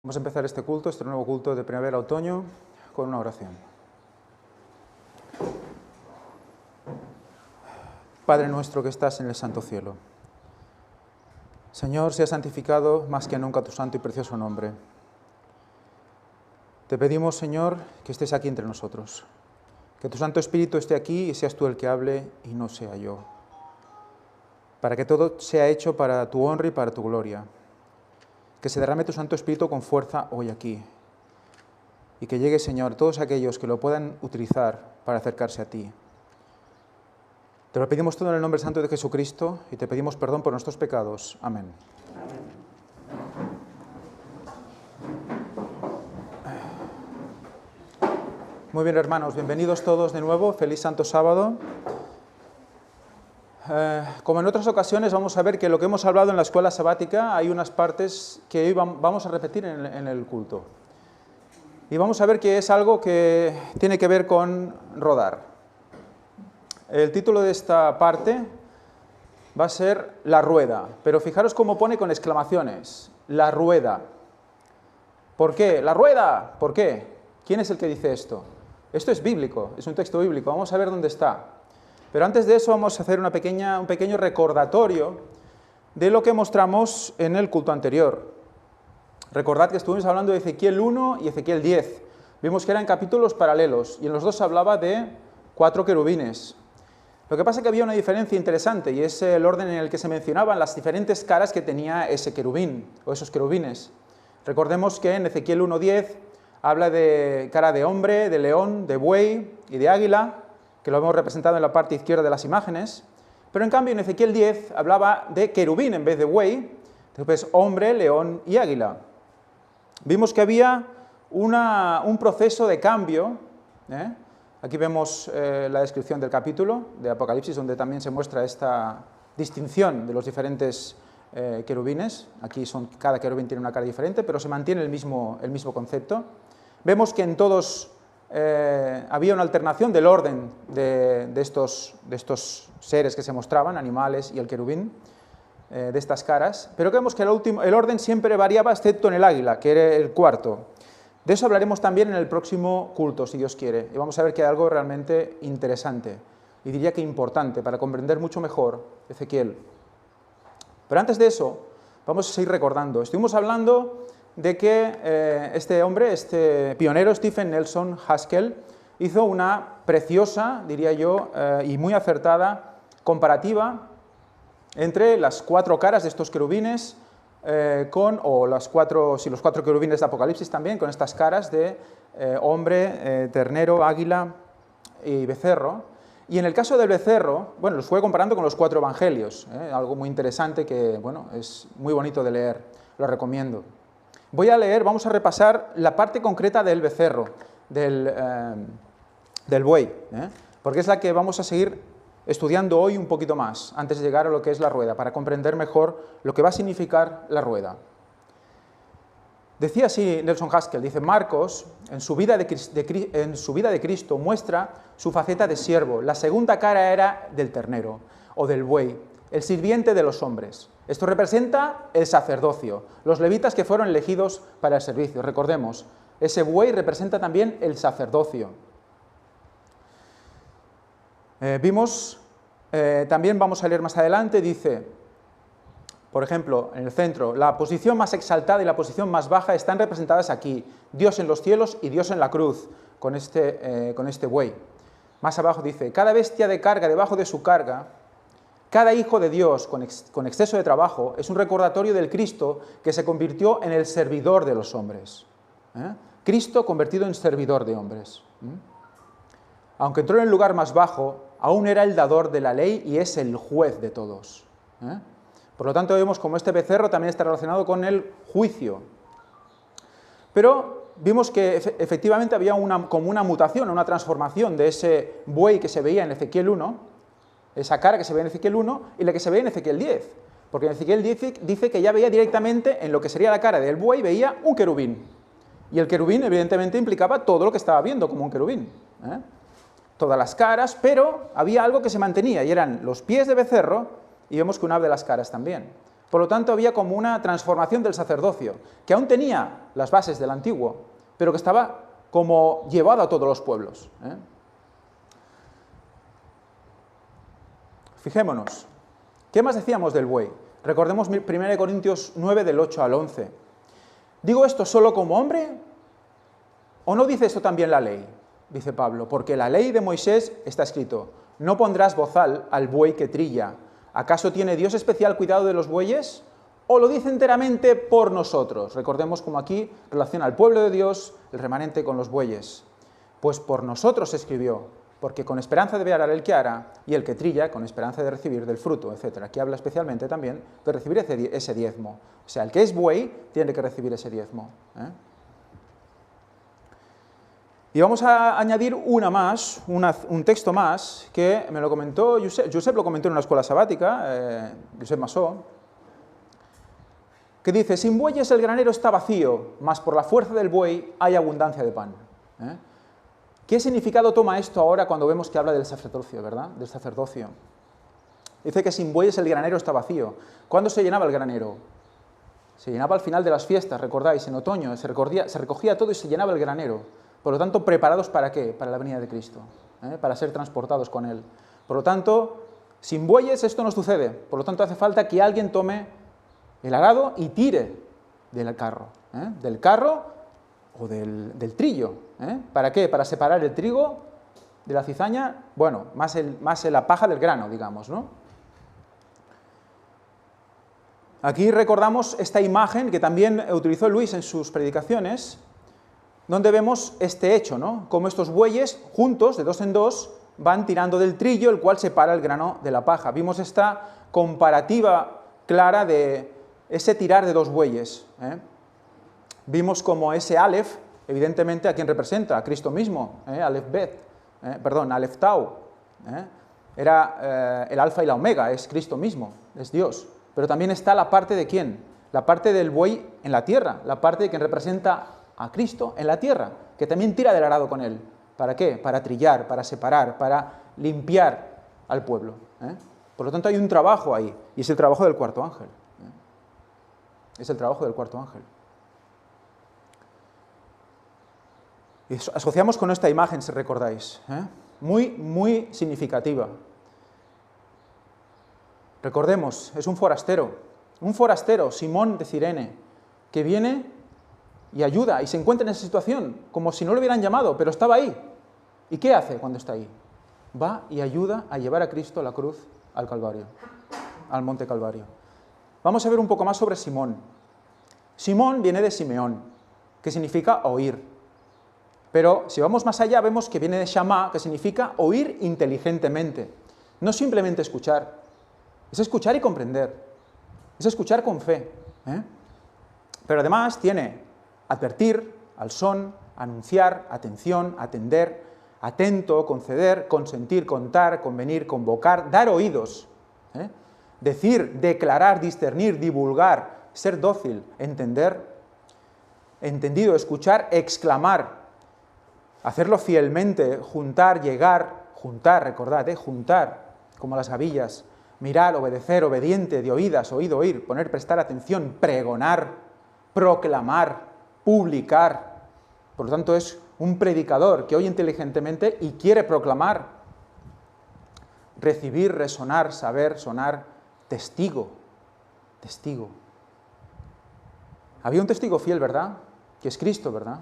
Vamos a empezar este culto, este nuevo culto de primavera-otoño, con una oración. Padre nuestro que estás en el santo cielo, Señor, sea santificado más que nunca tu santo y precioso nombre. Te pedimos, Señor, que estés aquí entre nosotros, que tu Santo Espíritu esté aquí y seas tú el que hable y no sea yo, para que todo sea hecho para tu honra y para tu gloria. Que se derrame tu Santo Espíritu con fuerza hoy aquí. Y que llegue, Señor, todos aquellos que lo puedan utilizar para acercarse a ti. Te lo pedimos todo en el nombre santo de Jesucristo y te pedimos perdón por nuestros pecados. Amén. Muy bien, hermanos, bienvenidos todos de nuevo. Feliz Santo Sábado. Como en otras ocasiones, vamos a ver que lo que hemos hablado en la escuela sabática, hay unas partes que hoy vamos a repetir en el culto. Y vamos a ver que es algo que tiene que ver con rodar. El título de esta parte va a ser La Rueda, pero fijaros cómo pone con exclamaciones. La Rueda. ¿Por qué? ¡La Rueda! ¿Por qué? ¿Quién es el que dice esto? Esto es bíblico, es un texto bíblico. Vamos a ver dónde está. Pero antes de eso vamos a hacer un pequeño recordatorio de lo que mostramos en el culto anterior. Recordad que estuvimos hablando de Ezequiel 1 y Ezequiel 10. Vimos que eran capítulos paralelos y en los dos se hablaba de 4 querubines. Lo que pasa es que había una diferencia interesante y es el orden en el que se mencionaban las diferentes caras que tenía ese querubín o esos querubines. Recordemos que en Ezequiel 1:10 habla de cara de hombre, de león, de buey y de águila, que lo hemos representado en la parte izquierda de las imágenes, pero en cambio en Ezequiel 10 hablaba de querubín en vez de buey, después hombre, león y águila. Vimos que había un proceso de cambio, Aquí vemos la descripción del capítulo de Apocalipsis, donde también se muestra esta distinción de los diferentes querubines. Aquí cada querubín tiene una cara diferente, pero se mantiene el mismo concepto. Vemos que en todos había una alternación del orden de estos seres que se mostraban, animales y el querubín, de estas caras, pero vemos que el orden siempre variaba, excepto en el águila, que era el cuarto. De eso hablaremos también en el próximo culto, si Dios quiere, y vamos a ver que hay algo realmente interesante, y diría que importante, para comprender mucho mejor Ezequiel. Pero antes de eso, vamos a seguir recordando. Estuvimos hablando de que este hombre, este pionero, Stephen Nelson Haskell, hizo una preciosa, diría yo, y muy acertada comparativa entre las 4 caras de estos querubines, los 4 querubines de Apocalipsis también, con estas caras de hombre, ternero, águila y becerro. Y en el caso del becerro, bueno, los fue comparando con los 4 evangelios, algo muy interesante que, bueno, es muy bonito de leer, lo recomiendo. Vamos a repasar la parte concreta del becerro, del buey, porque es la que vamos a seguir estudiando hoy un poquito más, antes de llegar a lo que es la rueda, para comprender mejor lo que va a significar la rueda. Decía así Nelson Haskell, dice: Marcos, en su vida de Cristo, muestra su faceta de siervo. La segunda cara era del ternero, o del buey, el sirviente de los hombres. Esto representa el sacerdocio, los levitas que fueron elegidos para el servicio. Recordemos, ese buey representa también el sacerdocio. También vamos a leer más adelante, dice, por ejemplo, en el centro, la posición más exaltada y la posición más baja están representadas aquí, Dios en los cielos y Dios en la cruz, con este buey. Más abajo dice, cada bestia de carga debajo de su carga, cada hijo de Dios con exceso de trabajo, es un recordatorio del Cristo que se convirtió en el servidor de los hombres. Cristo convertido en servidor de hombres. Aunque entró en el lugar más bajo, aún era el dador de la ley y es el juez de todos. Por lo tanto, vemos como este becerro también está relacionado con el juicio. Pero vimos que efectivamente había como una mutación, una transformación de ese buey que se veía en Ezequiel 1, esa cara que se veía en Ezequiel 1 y la que se veía en Ezequiel 10. Porque en Ezequiel 10 dice que ya veía directamente en lo que sería la cara del buey, veía un querubín. Y el querubín evidentemente implicaba todo lo que estaba viendo como un querubín. Todas las caras, pero había algo que se mantenía y eran los pies de becerro y vemos que una de las caras también. Por lo tanto, había como una transformación del sacerdocio, que aún tenía las bases del antiguo, pero que estaba como llevado a todos los pueblos. Fijémonos, ¿qué más decíamos del buey? Recordemos 1 Corintios 9, del 8 al 11. ¿Digo esto solo como hombre? ¿O no dice esto también la ley? Dice Pablo, porque la ley de Moisés está escrito, no pondrás bozal al buey que trilla. ¿Acaso tiene Dios especial cuidado de los bueyes? ¿O lo dice enteramente por nosotros? Recordemos como aquí relaciona al pueblo de Dios, el remanente, con los bueyes. Pues por nosotros se escribió, porque con esperanza debe arar el que ara, y el que trilla con esperanza de recibir del fruto, etc. Aquí habla especialmente también de recibir ese diezmo. O sea, el que es buey tiene que recibir ese diezmo. Y vamos a añadir un texto más, que me lo comentó Josep lo comentó en una escuela sabática, Josep Massó, que dice, sin bueyes el granero está vacío, mas por la fuerza del buey hay abundancia de pan. ¿Qué significado toma esto ahora cuando vemos que habla del sacerdocio, verdad? Del sacerdocio. Dice que sin bueyes el granero está vacío. ¿Cuándo se llenaba el granero? Se llenaba al final de las fiestas, recordáis, en otoño, se recogía todo y se llenaba el granero. Por lo tanto, ¿preparados para qué? Para la venida de Cristo, para ser transportados con Él. Por lo tanto, sin bueyes esto no sucede. Por lo tanto, hace falta que alguien tome el arado y tire del carro o del trillo. ¿Para qué? Para separar el trigo de la cizaña, bueno, más la paja del grano, digamos, ¿no? Aquí recordamos esta imagen que también utilizó Luis en sus predicaciones, donde vemos este hecho, ¿no? Como estos bueyes, juntos, de dos en dos, van tirando del trillo, el cual separa el grano de la paja. Vimos esta comparativa clara de ese tirar de dos bueyes. Vimos como ese Aleph, evidentemente, ¿a quién representa? A Cristo mismo, Aleph Tau. Era el alfa y la omega, es Cristo mismo, es Dios. Pero también está la parte de ¿quién? La parte del buey en la tierra, la parte de quien representa a Cristo en la tierra, que también tira del arado con él. ¿Para qué? Para trillar, para separar, para limpiar al pueblo. Por lo tanto, hay un trabajo ahí, y es el trabajo del cuarto ángel. Es el trabajo del cuarto ángel. Y asociamos con esta imagen, si recordáis, muy, muy significativa. Recordemos, es un forastero, Simón de Cirene, que viene y ayuda, y se encuentra en esa situación, como si no lo hubieran llamado, pero estaba ahí. ¿Y qué hace cuando está ahí? Va y ayuda a llevar a Cristo la cruz al Calvario, al monte Calvario. Vamos a ver un poco más sobre Simón. Simón viene de Simeón, que significa oír. Pero si vamos más allá, vemos que viene de Shamá, que significa oír inteligentemente. No simplemente escuchar, es escuchar y comprender, es escuchar con fe. Pero además tiene advertir, al son, anunciar, atención, atender, atento, conceder, consentir, contar, convenir, convocar, dar oídos, decir, declarar, discernir, divulgar, ser dócil, entender, entendido, escuchar, exclamar, hacerlo fielmente, juntar, llegar, juntar, recordad, juntar, como las gavillas, mirar, obedecer, obediente, de oídas, oído, oír, poner, prestar atención, pregonar, proclamar, publicar. Por lo tanto, es un predicador que oye inteligentemente y quiere proclamar. Recibir, resonar, saber, sonar, testigo. Había un testigo fiel, ¿verdad? Que es Cristo, ¿verdad?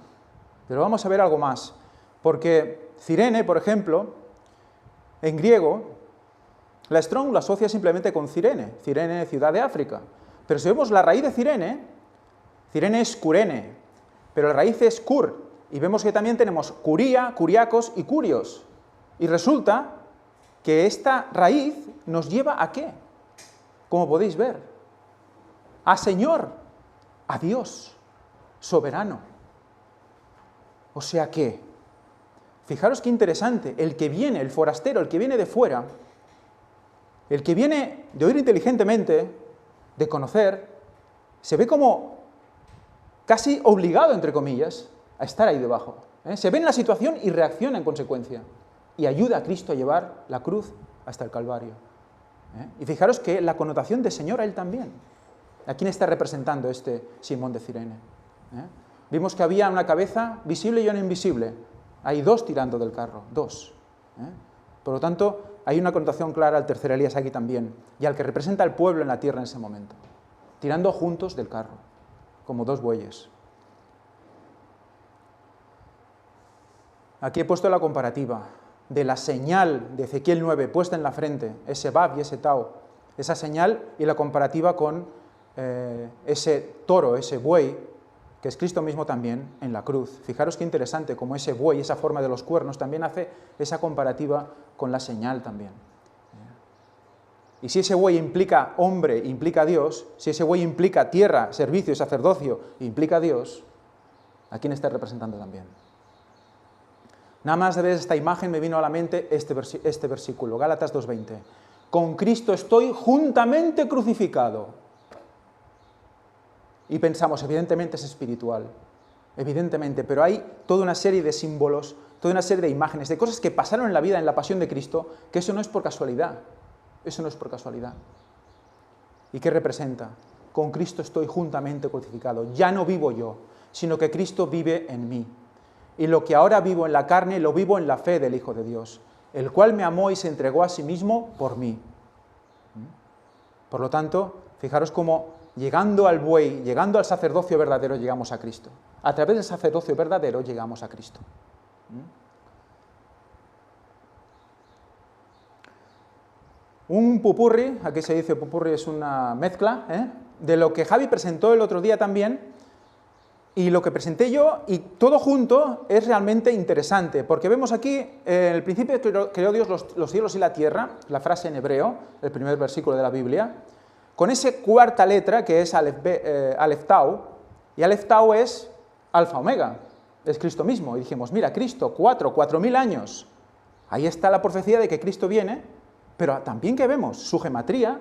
Pero vamos a ver algo más. Porque Cirene, por ejemplo, en griego, la Strong lo asocia simplemente con Cirene, ciudad de África. Pero si vemos la raíz de Cirene es Curene, pero la raíz es Cur, y vemos que también tenemos Curía, Curiacos y Curios. Y resulta que esta raíz nos lleva ¿a qué? Como podéis ver, a Señor, a Dios, soberano. O sea que, fijaros qué interesante, el que viene, el forastero, el que viene de fuera, el que viene de oír inteligentemente, de conocer, se ve como casi obligado, entre comillas, a estar ahí debajo. Se ve en la situación y reacciona en consecuencia. Y ayuda a Cristo a llevar la cruz hasta el Calvario. Y fijaros que la connotación de Señor a Él también. ¿A quién está representando este Simón de Cirene? Vimos que había una cabeza visible y una invisible. Hay dos tirando del carro, dos. Por lo tanto, hay una connotación clara al tercer Elías aquí también, y al que representa al pueblo en la tierra en ese momento, tirando juntos del carro, como dos bueyes. Aquí he puesto la comparativa de la señal de Ezequiel 9 puesta en la frente, ese Bab y ese Tau, esa señal, y la comparativa con ese toro, ese buey, que es Cristo mismo también en la cruz. Fijaros qué interesante, como ese buey, esa forma de los cuernos, también hace esa comparativa con la señal también. Y si ese buey implica hombre, implica a Dios, si ese buey implica tierra, servicio y sacerdocio, implica a Dios, ¿a quién está representando también? Nada más de ver esta imagen me vino a la mente este versículo, Gálatas 2:20. Con Cristo estoy juntamente crucificado. Y pensamos, evidentemente es espiritual, evidentemente, pero hay toda una serie de símbolos, toda una serie de imágenes, de cosas que pasaron en la vida, en la pasión de Cristo, que eso no es por casualidad, eso no es por casualidad. ¿Y qué representa? Con Cristo estoy juntamente crucificado, ya no vivo yo, sino que Cristo vive en mí. Y lo que ahora vivo en la carne, lo vivo en la fe del Hijo de Dios, el cual me amó y se entregó a sí mismo por mí. Por lo tanto, fijaros cómo llegando al buey, llegando al sacerdocio verdadero, llegamos a Cristo. A través del sacerdocio verdadero llegamos a Cristo. Un pupurri, aquí se dice pupurri, es una mezcla, de lo que Javi presentó el otro día también, y lo que presenté yo, y todo junto es realmente interesante, porque vemos aquí, en el principio creó Dios los cielos y la tierra, la frase en hebreo, el primer versículo de la Biblia, con esa cuarta letra que es Aleph Tau, y Aleph Tau es Alfa Omega, es Cristo mismo, y dijimos, mira, Cristo, 4.000 años, ahí está la profecía de que Cristo viene, pero también que vemos su gematría,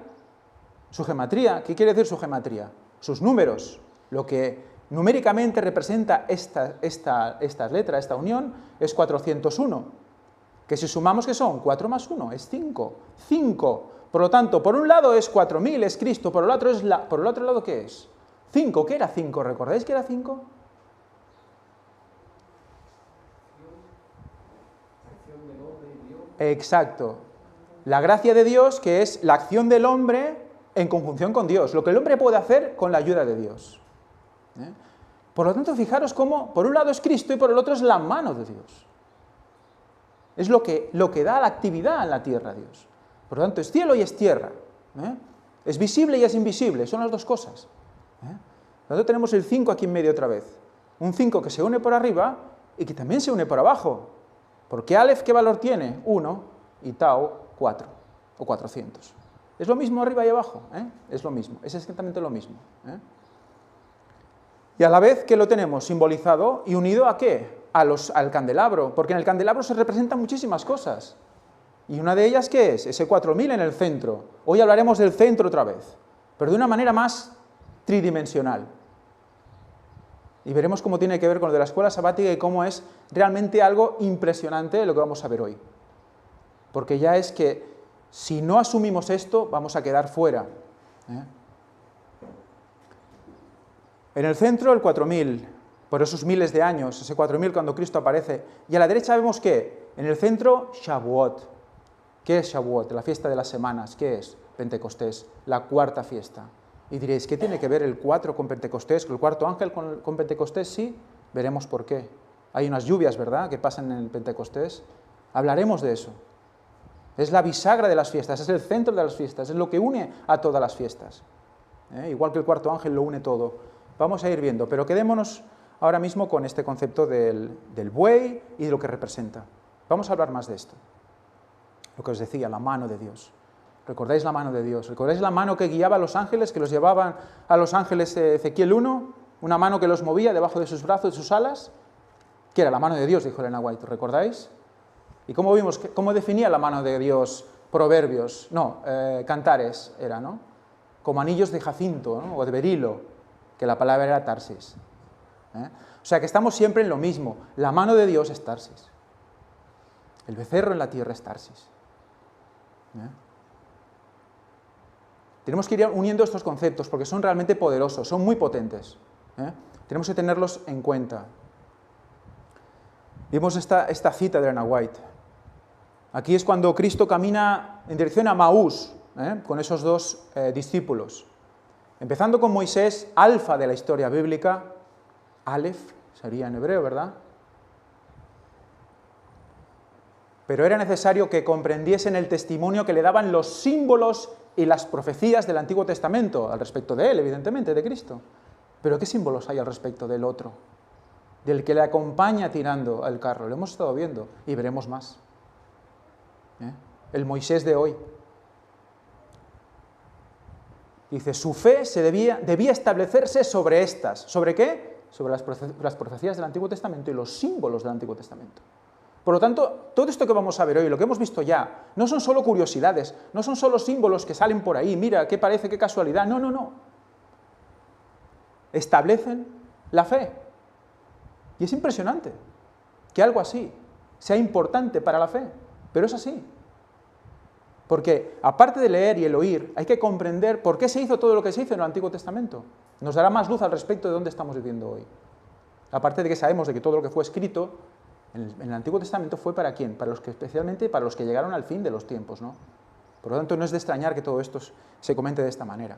¿qué quiere decir su gematría? Sus números, lo que numéricamente representa esta letra, esta unión, es 401, que si sumamos, ¿qué son? 4 más 1, es 5, 5. Por lo tanto, por un lado es 4.000, es Cristo, por el otro lado, ¿qué es? 5, ¿qué era 5? ¿Recordáis que era 5? Exacto. La gracia de Dios, que es la acción del hombre en conjunción con Dios, lo que el hombre puede hacer con la ayuda de Dios. Por lo tanto, fijaros cómo por un lado es Cristo y por el otro es la mano de Dios. Es lo que da la actividad en la tierra, Dios. Por lo tanto, es cielo y es tierra. Es visible y es invisible, son las dos cosas. Por lo tanto, tenemos el 5 aquí en medio otra vez. Un 5 que se une por arriba y que también se une por abajo. Porque Aleph, ¿qué valor tiene? 1 y Tau, 4 o 400. Es lo mismo arriba y abajo, es lo mismo, es exactamente lo mismo. Y a la vez que lo tenemos simbolizado y unido ¿a qué? Al candelabro, porque en el candelabro se representan muchísimas cosas. Y una de ellas, ¿qué es? Ese 4.000 en el centro. Hoy hablaremos del centro otra vez, pero de una manera más tridimensional. Y veremos cómo tiene que ver con lo de la escuela sabática y cómo es realmente algo impresionante lo que vamos a ver hoy. Porque ya es que si no asumimos esto, vamos a quedar fuera. En el centro, el 4.000, por esos miles de años, ese 4.000 cuando Cristo aparece. Y a la derecha vemos ¿qué? En el centro, Shavuot. ¿Qué es Shavuot? La fiesta de las semanas. ¿Qué es? Pentecostés, la cuarta fiesta. Y diréis, ¿qué tiene que ver el 4 con Pentecostés, con el cuarto ángel con Pentecostés? Sí, veremos por qué. Hay unas lluvias, ¿verdad?, que pasan en el Pentecostés. Hablaremos de eso. Es la bisagra de las fiestas, es el centro de las fiestas, es lo que une a todas las fiestas. Igual que el cuarto ángel lo une todo. Vamos a ir viendo, pero quedémonos ahora mismo con este concepto del buey y de lo que representa. Vamos a hablar más de esto. Lo que os decía, la mano de Dios. ¿Recordáis la mano de Dios? ¿Recordáis la mano que guiaba a los ángeles, que los llevaban a los ángeles de Ezequiel 1? Una mano que los movía debajo de sus brazos, de sus alas. ¿Qué era? La mano de Dios, dijo Elena White, ¿recordáis? ¿Y cómo vimos, cómo definía la mano de Dios? Proverbios, Cantares era, ¿no? Como anillos de jacinto, ¿no? O de berilo, que la palabra era Tarsis. O sea que estamos siempre en lo mismo. La mano de Dios es Tarsis. El becerro en la tierra es Tarsis. Tenemos que ir uniendo estos conceptos porque son realmente poderosos, son muy potentes. Tenemos que tenerlos en cuenta. Vimos esta cita de Elena White. Aquí es cuando Cristo camina en dirección a Maús, con esos dos discípulos. Empezando con Moisés, alfa de la historia bíblica, Aleph, sería en hebreo, ¿verdad? Pero era necesario que comprendiesen el testimonio que le daban los símbolos y las profecías del Antiguo Testamento, al respecto de él, evidentemente, de Cristo. Pero ¿qué símbolos hay al respecto del otro? Del que le acompaña tirando el carro. Lo hemos estado viendo y veremos más. El Moisés de hoy. Dice, su fe debía establecerse sobre estas. ¿Sobre qué? Sobre las profecías del Antiguo Testamento y los símbolos del Antiguo Testamento. Por lo tanto, todo esto que vamos a ver hoy, lo que hemos visto ya, no son solo curiosidades, no son solo símbolos que salen por ahí, mira, qué parece, qué casualidad, no, no, no. Establecen la fe. Y es impresionante que algo así sea importante para la fe, pero es así. Porque, aparte de leer y el oír, hay que comprender por qué se hizo todo lo que se hizo en el Antiguo Testamento. Nos dará más luz al respecto de dónde estamos viviendo hoy. Aparte de que sabemos de que todo lo que fue escrito en el Antiguo Testamento fue para quién, especialmente para los que llegaron al fin de los tiempos, ¿no? Por lo tanto, no es de extrañar que todo esto se comente de esta manera.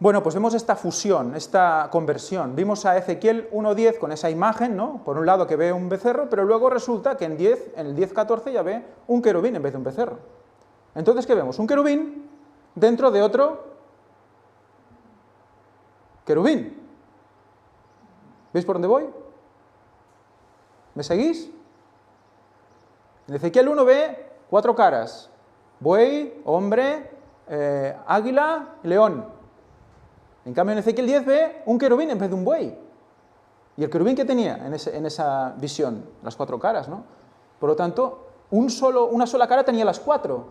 Bueno, pues vemos esta fusión, esta conversión. Vimos a Ezequiel 1:10 con esa imagen, ¿no? Por un lado que ve un becerro, pero luego resulta que en el 10:14 ya ve un querubín en vez de un becerro. Entonces, ¿qué vemos? Un querubín dentro de otro querubín. ¿Veis por dónde voy? ¿Me seguís? En Ezequiel 1 ve 4 caras. Buey, hombre, águila, león. En cambio en Ezequiel 10 ve un querubín en vez de un buey. ¿Y el querubín qué tenía en esa visión? Las 4 caras, ¿no? Por lo tanto, una sola cara tenía las 4.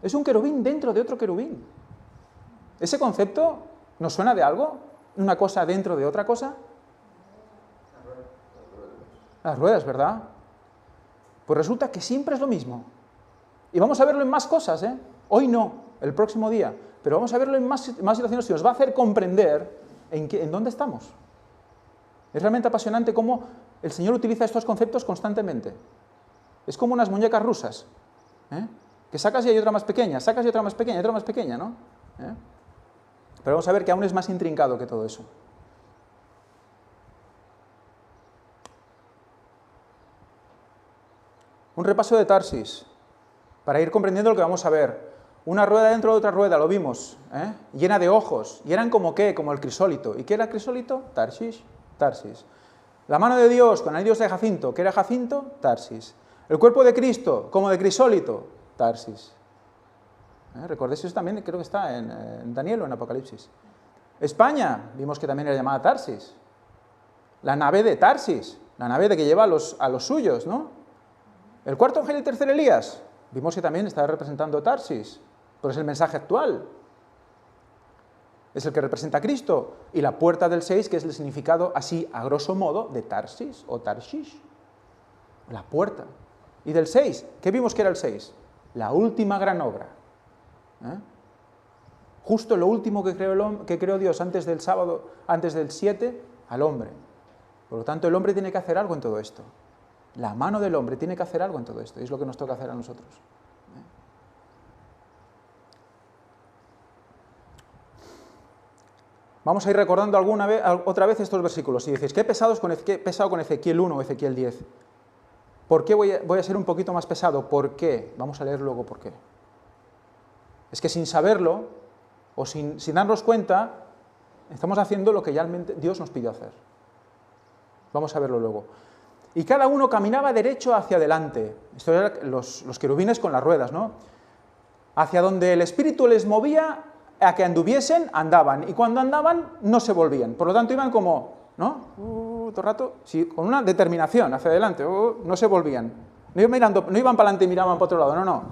Es un querubín dentro de otro querubín. ¿Ese concepto nos suena de algo? ¿Una cosa dentro de otra cosa? Las ruedas, ¿verdad? Pues resulta que siempre es lo mismo. Y vamos a verlo en más cosas, ¿eh? Hoy no, el próximo día. Pero vamos a verlo en más situaciones y nos va a hacer comprender en dónde estamos. Es realmente apasionante cómo el Señor utiliza estos conceptos constantemente. Es como unas muñecas rusas, que sacas y hay otra más pequeña, sacas y otra más pequeña, y otra más pequeña, ¿no? Pero vamos a ver que aún es más intrincado que todo eso. Un repaso de Tarsis, para ir comprendiendo lo que vamos a ver. Una rueda dentro de otra rueda, lo vimos, llena de ojos, y eran como ¿qué? Como el crisólito. ¿Y qué era el crisólito? Tarsis. La mano de Dios con anillos de jacinto, ¿qué era jacinto? Tarsis. El cuerpo de Cristo, como de crisólito, Tarsis. Recordéis eso también, creo que está en Daniel o en Apocalipsis. España, vimos que también era llamada Tarsis. La nave de Tarsis, la nave de que lleva a los suyos, ¿no? El cuarto ángel y tercer Elías, vimos que también está representando Tarsis, pero es el mensaje actual. Es el que representa a Cristo. Y la puerta del 6, que es el significado así, a grosso modo, de Tarsis o Tarshish. La puerta. Y del 6, ¿qué vimos que era el 6? La última gran obra. Justo lo último que creó Dios antes del sábado, antes del 7, al hombre. Por lo tanto, el hombre tiene que hacer algo en todo esto. La mano del hombre tiene que hacer algo en todo esto, y es lo que nos toca hacer a nosotros. Vamos a ir recordando otra vez estos versículos. Si dices, qué pesado con Ezequiel 1 o Ezequiel 10. ¿Por qué voy a ser un poquito más pesado? ¿Por qué? Vamos a leer luego por qué. Es que sin saberlo, o sin darnos cuenta, estamos haciendo lo que ya Dios nos pidió hacer. Vamos a verlo luego. Y cada uno caminaba derecho hacia adelante. Esto eran los querubines con las ruedas, ¿no? Hacia donde el Espíritu les movía a que anduviesen, andaban. Y cuando andaban, no se volvían. Por lo tanto, iban como, ¿no? Todo el rato, sí, con una determinación hacia adelante. No se volvían. No iban para adelante y miraban para otro lado, no.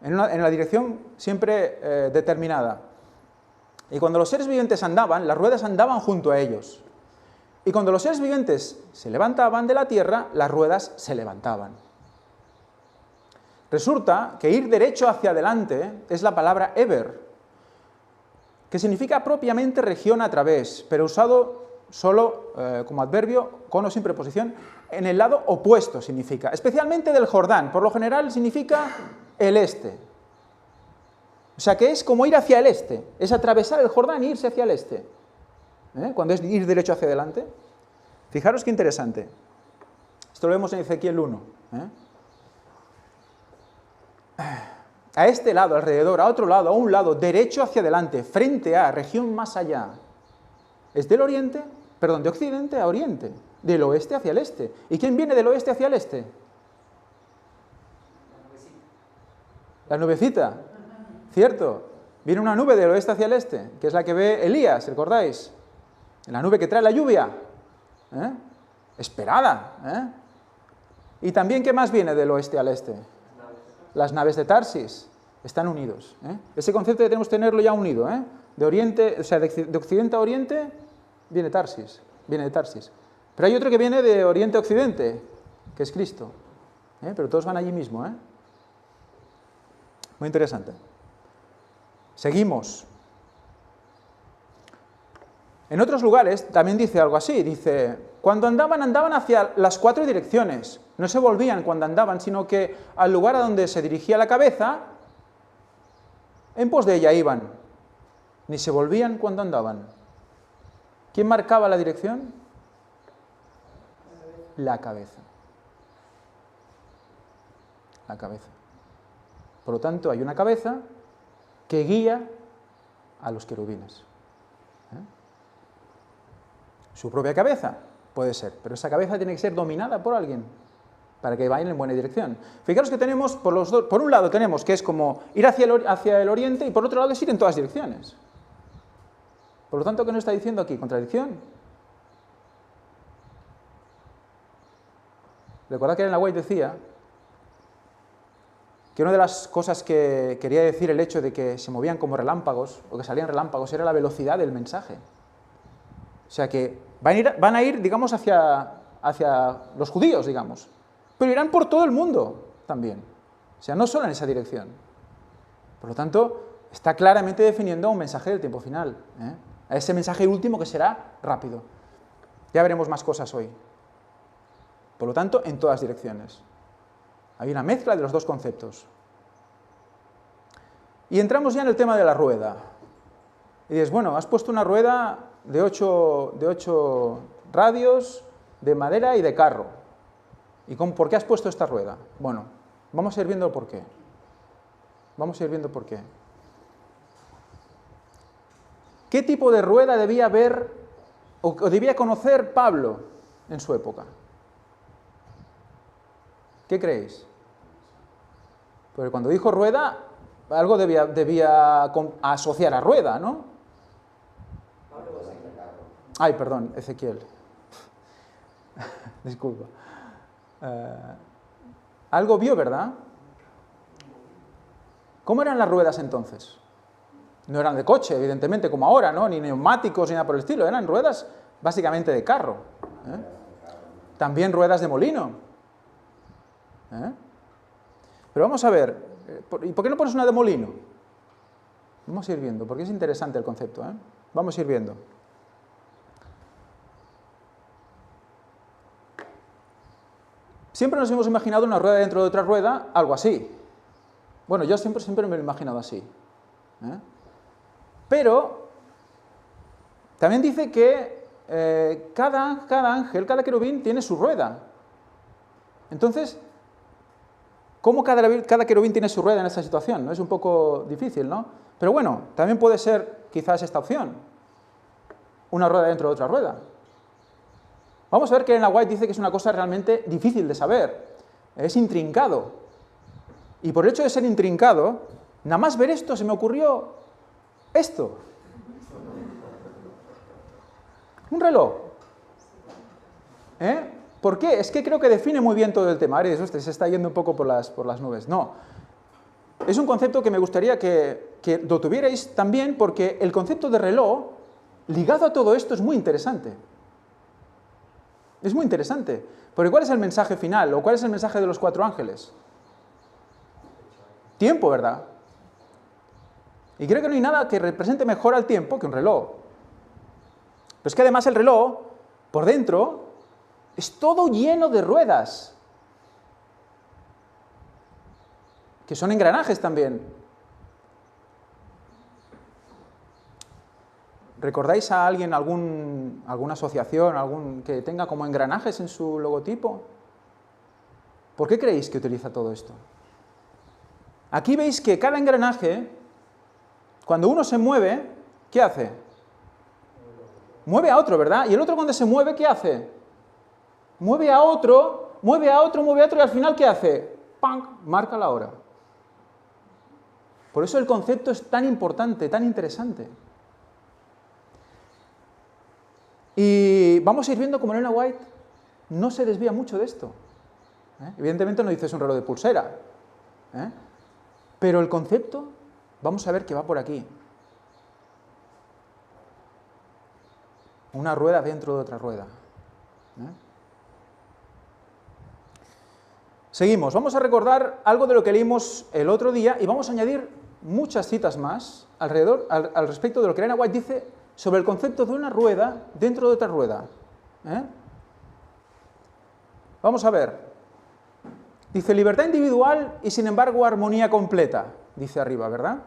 En la dirección siempre determinada. Y cuando los seres vivientes andaban, las ruedas andaban junto a ellos. Y cuando los seres vivientes se levantaban de la tierra, las ruedas se levantaban. Resulta que ir derecho hacia adelante es la palabra ever, que significa propiamente región a través, pero usado solo como adverbio, con o sin preposición, en el lado opuesto significa, especialmente del Jordán, por lo general significa el este. O sea que es como ir hacia el este, es atravesar el Jordán e irse hacia el este. Cuando es ir derecho hacia adelante. Fijaros qué interesante. Esto lo vemos en Ezequiel 1. A este lado, alrededor, a otro lado, a un lado, derecho hacia adelante, frente a, región más allá. Es del oriente, perdón, de occidente a oriente, del oeste hacia el este. ¿Y quién viene del oeste hacia el este? La nubecita, cierto. Viene una nube del oeste hacia el este, que es la que ve Elías, ¿recordáis? La nube que trae la lluvia. Esperada. Y también, ¿qué más viene del oeste al este? Las naves de Tarsis están unidos. Ese concepto debemos tenerlo ya unido. De oriente, o sea, de occidente a oriente viene Tarsis, viene de Tarsis. Pero hay otro que viene de oriente a occidente, que es Cristo. Pero todos van allí mismo. Muy interesante. Seguimos. En otros lugares también dice algo así, dice, cuando andaban, andaban hacia las 4 direcciones, no se volvían cuando andaban, sino que al lugar a donde se dirigía la cabeza, en pos de ella iban, ni se volvían cuando andaban. ¿Quién marcaba la dirección? La cabeza. La cabeza. Por lo tanto, hay una cabeza que guía a los querubines. Su propia cabeza, puede ser, pero esa cabeza tiene que ser dominada por alguien para que vayan en buena dirección. Fijaros que tenemos, por un lado tenemos que es como ir hacia el oriente y por otro lado es ir en todas direcciones. Por lo tanto, ¿qué nos está diciendo aquí? ¿Contradicción? Recordad que Ellen White decía que una de las cosas que quería decir el hecho de que se movían como relámpagos o que salían relámpagos era la velocidad del mensaje. O sea que van a ir, digamos, hacia los judíos, digamos, pero irán por todo el mundo también. O sea, no solo en esa dirección. Por lo tanto, está claramente definiendo un mensaje del tiempo final. A ese mensaje último que será rápido. Ya veremos más cosas hoy. Por lo tanto, en todas direcciones. Hay una mezcla de los dos conceptos. Y entramos ya en el tema de la rueda. Y dices, bueno, has puesto una rueda de 8 radios, de madera y de carro. ¿Y por qué has puesto esta rueda? Bueno, vamos a ir viendo por qué. Vamos a ir viendo por qué. ¿Qué tipo de rueda debía haber o debía conocer Pablo en su época? ¿Qué creéis? Porque cuando dijo rueda, algo debía asociar a rueda, ¿no? Ay, perdón, Ezequiel. Disculpa. Algo vio, ¿verdad? ¿Cómo eran las ruedas entonces? No eran de coche, evidentemente, como ahora, ¿no? Ni neumáticos ni nada por el estilo. Eran ruedas básicamente de carro. También ruedas de molino. Pero vamos a ver, ¿y por qué no pones una de molino? Vamos a ir viendo, porque es interesante el concepto. Vamos a ir viendo. Siempre nos hemos imaginado una rueda dentro de otra rueda, algo así. Bueno, yo siempre me lo he imaginado así. Pero también dice que cada ángel, cada querubín tiene su rueda. Entonces, ¿cómo cada querubín tiene su rueda en esta situación? ¿No? Es un poco difícil, ¿no? Pero bueno, también puede ser quizás esta opción. Una rueda dentro de otra rueda. Vamos a ver que Ellen White dice que es una cosa realmente difícil de saber. Es intrincado. Y por el hecho de ser intrincado, nada más ver esto se me ocurrió esto. Un reloj. ¿Por qué? Es que creo que define muy bien todo el tema. Ahora dices, se está yendo un poco por las nubes. No. Es un concepto que me gustaría que lo tuvierais también porque el concepto de reloj, ligado a todo esto, es muy interesante. Es muy interesante. Porque ¿cuál es el mensaje final? ¿O cuál es el mensaje de los 4 ángeles? Tiempo, ¿verdad? Y creo que no hay nada que represente mejor al tiempo que un reloj. Pero es que además el reloj, por dentro, es todo lleno de ruedas, que son engranajes también. ¿Recordáis a alguien, alguna asociación, que tenga como engranajes en su logotipo? ¿Por qué creéis que utiliza todo esto? Aquí veis que cada engranaje, cuando uno se mueve, ¿qué hace? Mueve a otro, ¿verdad? Y el otro cuando se mueve, ¿qué hace? Mueve a otro, mueve a otro, mueve a otro, y al final, ¿qué hace? ¡Pam! Marca la hora. Por eso el concepto es tan importante, tan interesante. Y vamos a ir viendo cómo Elena White no se desvía mucho de esto. Evidentemente no dices un reloj de pulsera, pero el concepto, vamos a ver que va por aquí. Una rueda dentro de otra rueda. Seguimos, vamos a recordar algo de lo que leímos el otro día y vamos a añadir muchas citas más al respecto de lo que Elena White dice sobre el concepto de una rueda dentro de otra rueda. Vamos a ver. Dice libertad individual y sin embargo armonía completa, dice arriba, ¿verdad?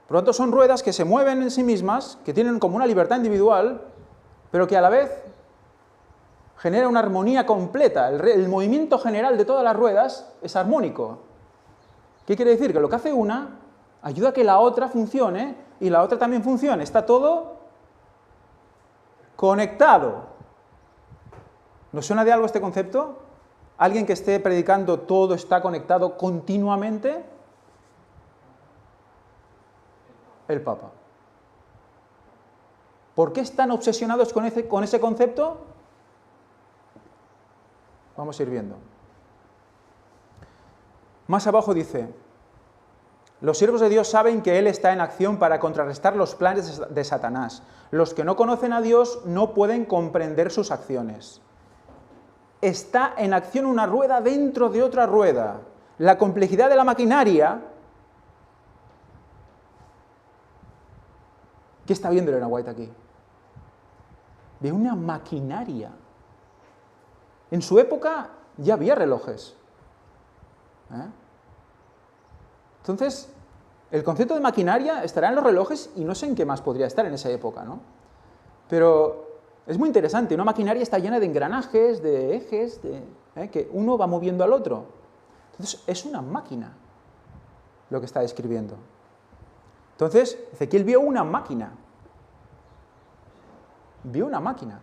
Por lo tanto son ruedas que se mueven en sí mismas, que tienen como una libertad individual, pero que a la vez genera una armonía completa. El movimiento general de todas las ruedas es armónico. ¿Qué quiere decir? Que lo que hace una ayuda a que la otra funcione y la otra también funcione. Está todo conectado. ¿Nos suena de algo este concepto? ¿Alguien que esté predicando todo está conectado continuamente? El Papa. ¿Por qué están obsesionados con ese concepto? Vamos a ir viendo. Más abajo dice: los siervos de Dios saben que Él está en acción para contrarrestar los planes de Satanás. Los que no conocen a Dios no pueden comprender sus acciones. Está en acción una rueda dentro de otra rueda. La complejidad de la maquinaria... ¿Qué está viendo Elena White aquí? Ve una maquinaria. En su época ya había relojes. Entonces, el concepto de maquinaria estará en los relojes y no sé en qué más podría estar en esa época, ¿no? Pero es muy interesante. Una maquinaria está llena de engranajes, de ejes, que uno va moviendo al otro. Entonces, es una máquina lo que está describiendo. Entonces, Ezequiel vio una máquina. Vio una máquina.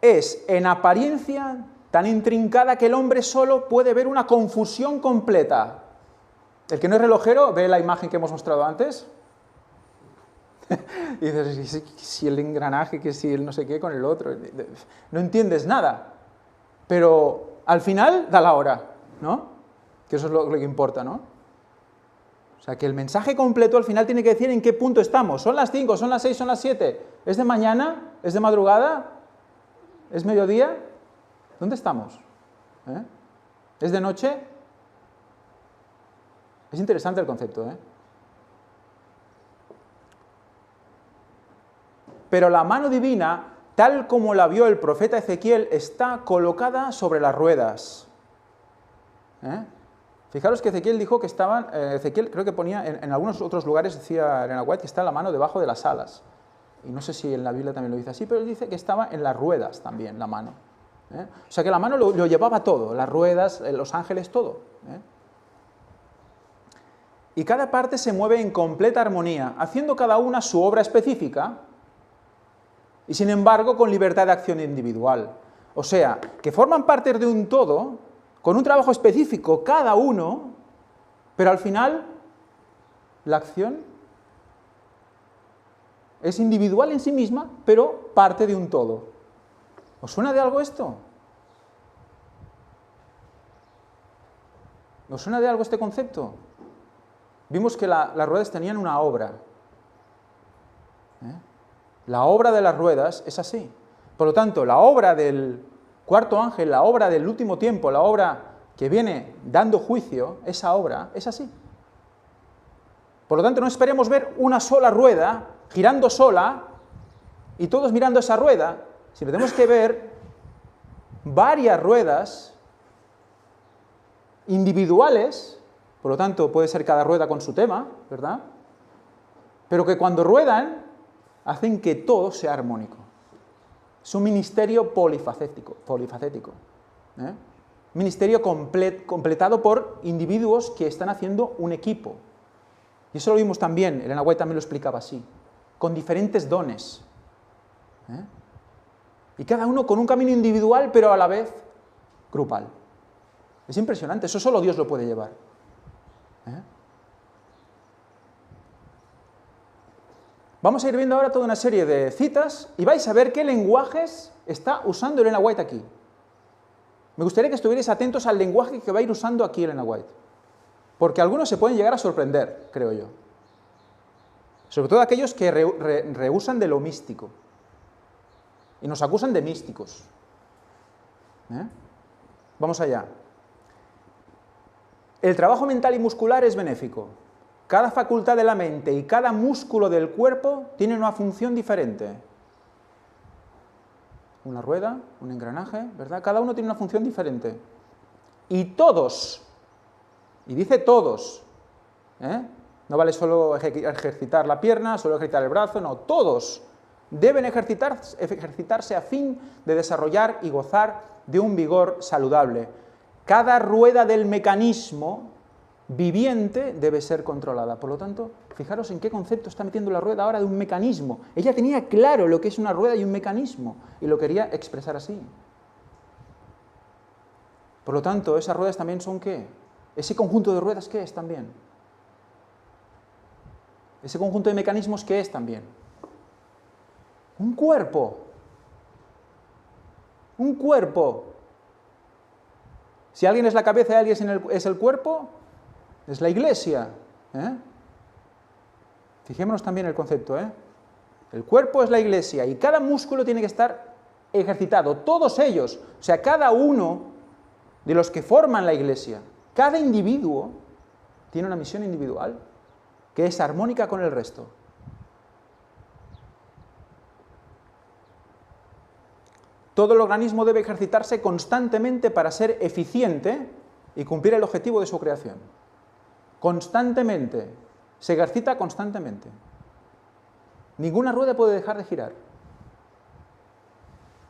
Es, en apariencia, tan intrincada que el hombre solo puede ver una confusión completa. El que no es relojero ve la imagen que hemos mostrado antes. Y dices, si el engranaje, que si el no sé qué con el otro. No entiendes nada. Pero al final da la hora, ¿no? Que eso es lo que importa, ¿no? O sea, que el mensaje completo al final tiene que decir en qué punto estamos. ¿Son las 5, son las 6, son las 7? ¿Es de mañana? ¿Es de madrugada? ¿Es mediodía? ¿Dónde estamos? ¿Es de noche? Es interesante el concepto, Pero la mano divina, tal como la vio el profeta Ezequiel, está colocada sobre las ruedas. Fijaros que Ezequiel dijo que estaban, Ezequiel creo que ponía, en algunos otros lugares decía Elena White que está la mano debajo de las alas. Y no sé si en la Biblia también lo dice así, pero él dice que estaba en las ruedas también la mano. O sea que la mano lo llevaba todo, las ruedas, los ángeles, todo. Y cada parte se mueve en completa armonía, haciendo cada una su obra específica y sin embargo con libertad de acción individual. O sea, que forman parte de un todo, con un trabajo específico cada uno, pero al final la acción es individual en sí misma, pero parte de un todo. ¿Os suena de algo esto? ¿Os suena de algo este concepto? Vimos que las ruedas tenían una obra. La obra de las ruedas es así. Por lo tanto, la obra del cuarto ángel, la obra del último tiempo, la obra que viene dando juicio, esa obra es así. Por lo tanto, no esperemos ver una sola rueda girando sola y todos mirando esa rueda, sino tenemos que ver varias ruedas individuales, por lo tanto puede ser cada rueda con su tema, ¿verdad? Pero que cuando ruedan hacen que todo sea armónico. Es un ministerio polifacético. Ministerio completado por individuos que están haciendo un equipo. Y eso lo vimos también, Elena White también lo explicaba así, con diferentes dones. Y cada uno con un camino individual, pero a la vez grupal. Es impresionante, eso solo Dios lo puede llevar. Vamos a ir viendo ahora toda una serie de citas y vais a ver qué lenguajes está usando Elena White aquí. Me gustaría que estuvierais atentos al lenguaje que va a ir usando aquí Elena White, porque algunos se pueden llegar a sorprender, creo yo. Sobre todo aquellos que rehusan de lo místico y nos acusan de místicos. Vamos allá. El trabajo mental y muscular es benéfico. Cada facultad de la mente y cada músculo del cuerpo tiene una función diferente. Una rueda, un engranaje, ¿verdad? Cada uno tiene una función diferente. Y todos, y dice todos, no vale solo ejercitar la pierna, solo ejercitar el brazo, no, todos deben ejercitarse a fin de desarrollar y gozar de un vigor saludable. Cada rueda del mecanismo viviente debe ser controlada. Por lo tanto, fijaros en qué concepto está metiendo la rueda ahora de un mecanismo. Ella tenía claro lo que es una rueda y un mecanismo, y lo quería expresar así. Por lo tanto, esas ruedas también son ¿qué? Ese conjunto de ruedas, ¿qué es también? Ese conjunto de mecanismos, ¿qué es también? Un cuerpo. Un cuerpo. Si alguien es la cabeza y alguien es el cuerpo, es la iglesia. Fijémonos también en el concepto. El cuerpo es la iglesia y cada músculo tiene que estar ejercitado. Todos ellos, o sea, cada uno de los que forman la iglesia, cada individuo tiene una misión individual que es armónica con el resto. Todo el organismo debe ejercitarse constantemente para ser eficiente y cumplir el objetivo de su creación. Constantemente. Se ejercita constantemente. Ninguna rueda puede dejar de girar.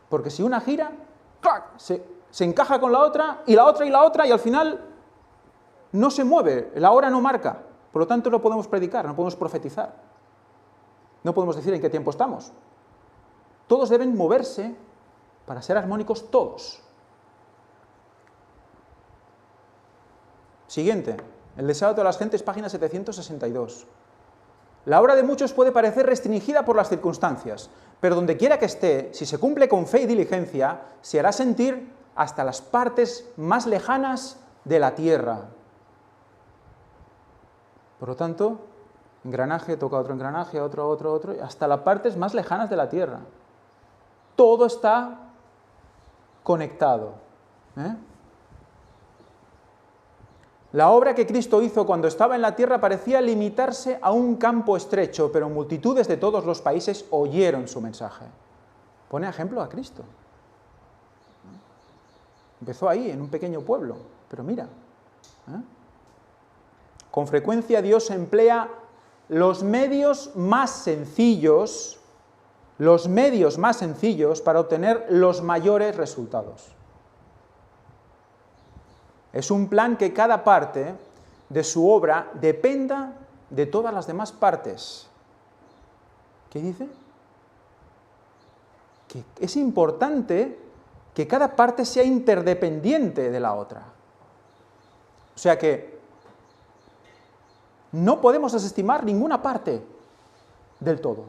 Porque si una gira, ¡clac!, se encaja con la otra, y al final no se mueve, la hora no marca. Por lo tanto, no podemos predicar, no podemos profetizar. No podemos decir en qué tiempo estamos. Todos deben moverse para ser armónicos todos. Siguiente, el deseo de todas las gentes, página 762. La obra de muchos puede parecer restringida por las circunstancias, pero donde quiera que esté, si se cumple con fe y diligencia, se hará sentir hasta las partes más lejanas de la tierra. Por lo tanto, engranaje toca otro engranaje, otro, hasta las partes más lejanas de la tierra. Todo está conectado. La obra que Cristo hizo cuando estaba en la tierra parecía limitarse a un campo estrecho, pero multitudes de todos los países oyeron su mensaje. Pone ejemplo a Cristo. Empezó ahí, en un pequeño pueblo, pero mira. Con frecuencia Dios emplea los medios más sencillos para obtener los mayores resultados. Es un plan que cada parte de su obra dependa de todas las demás partes. ¿Qué dice? Que es importante que cada parte sea interdependiente de la otra. O sea que no podemos desestimar ninguna parte del todo,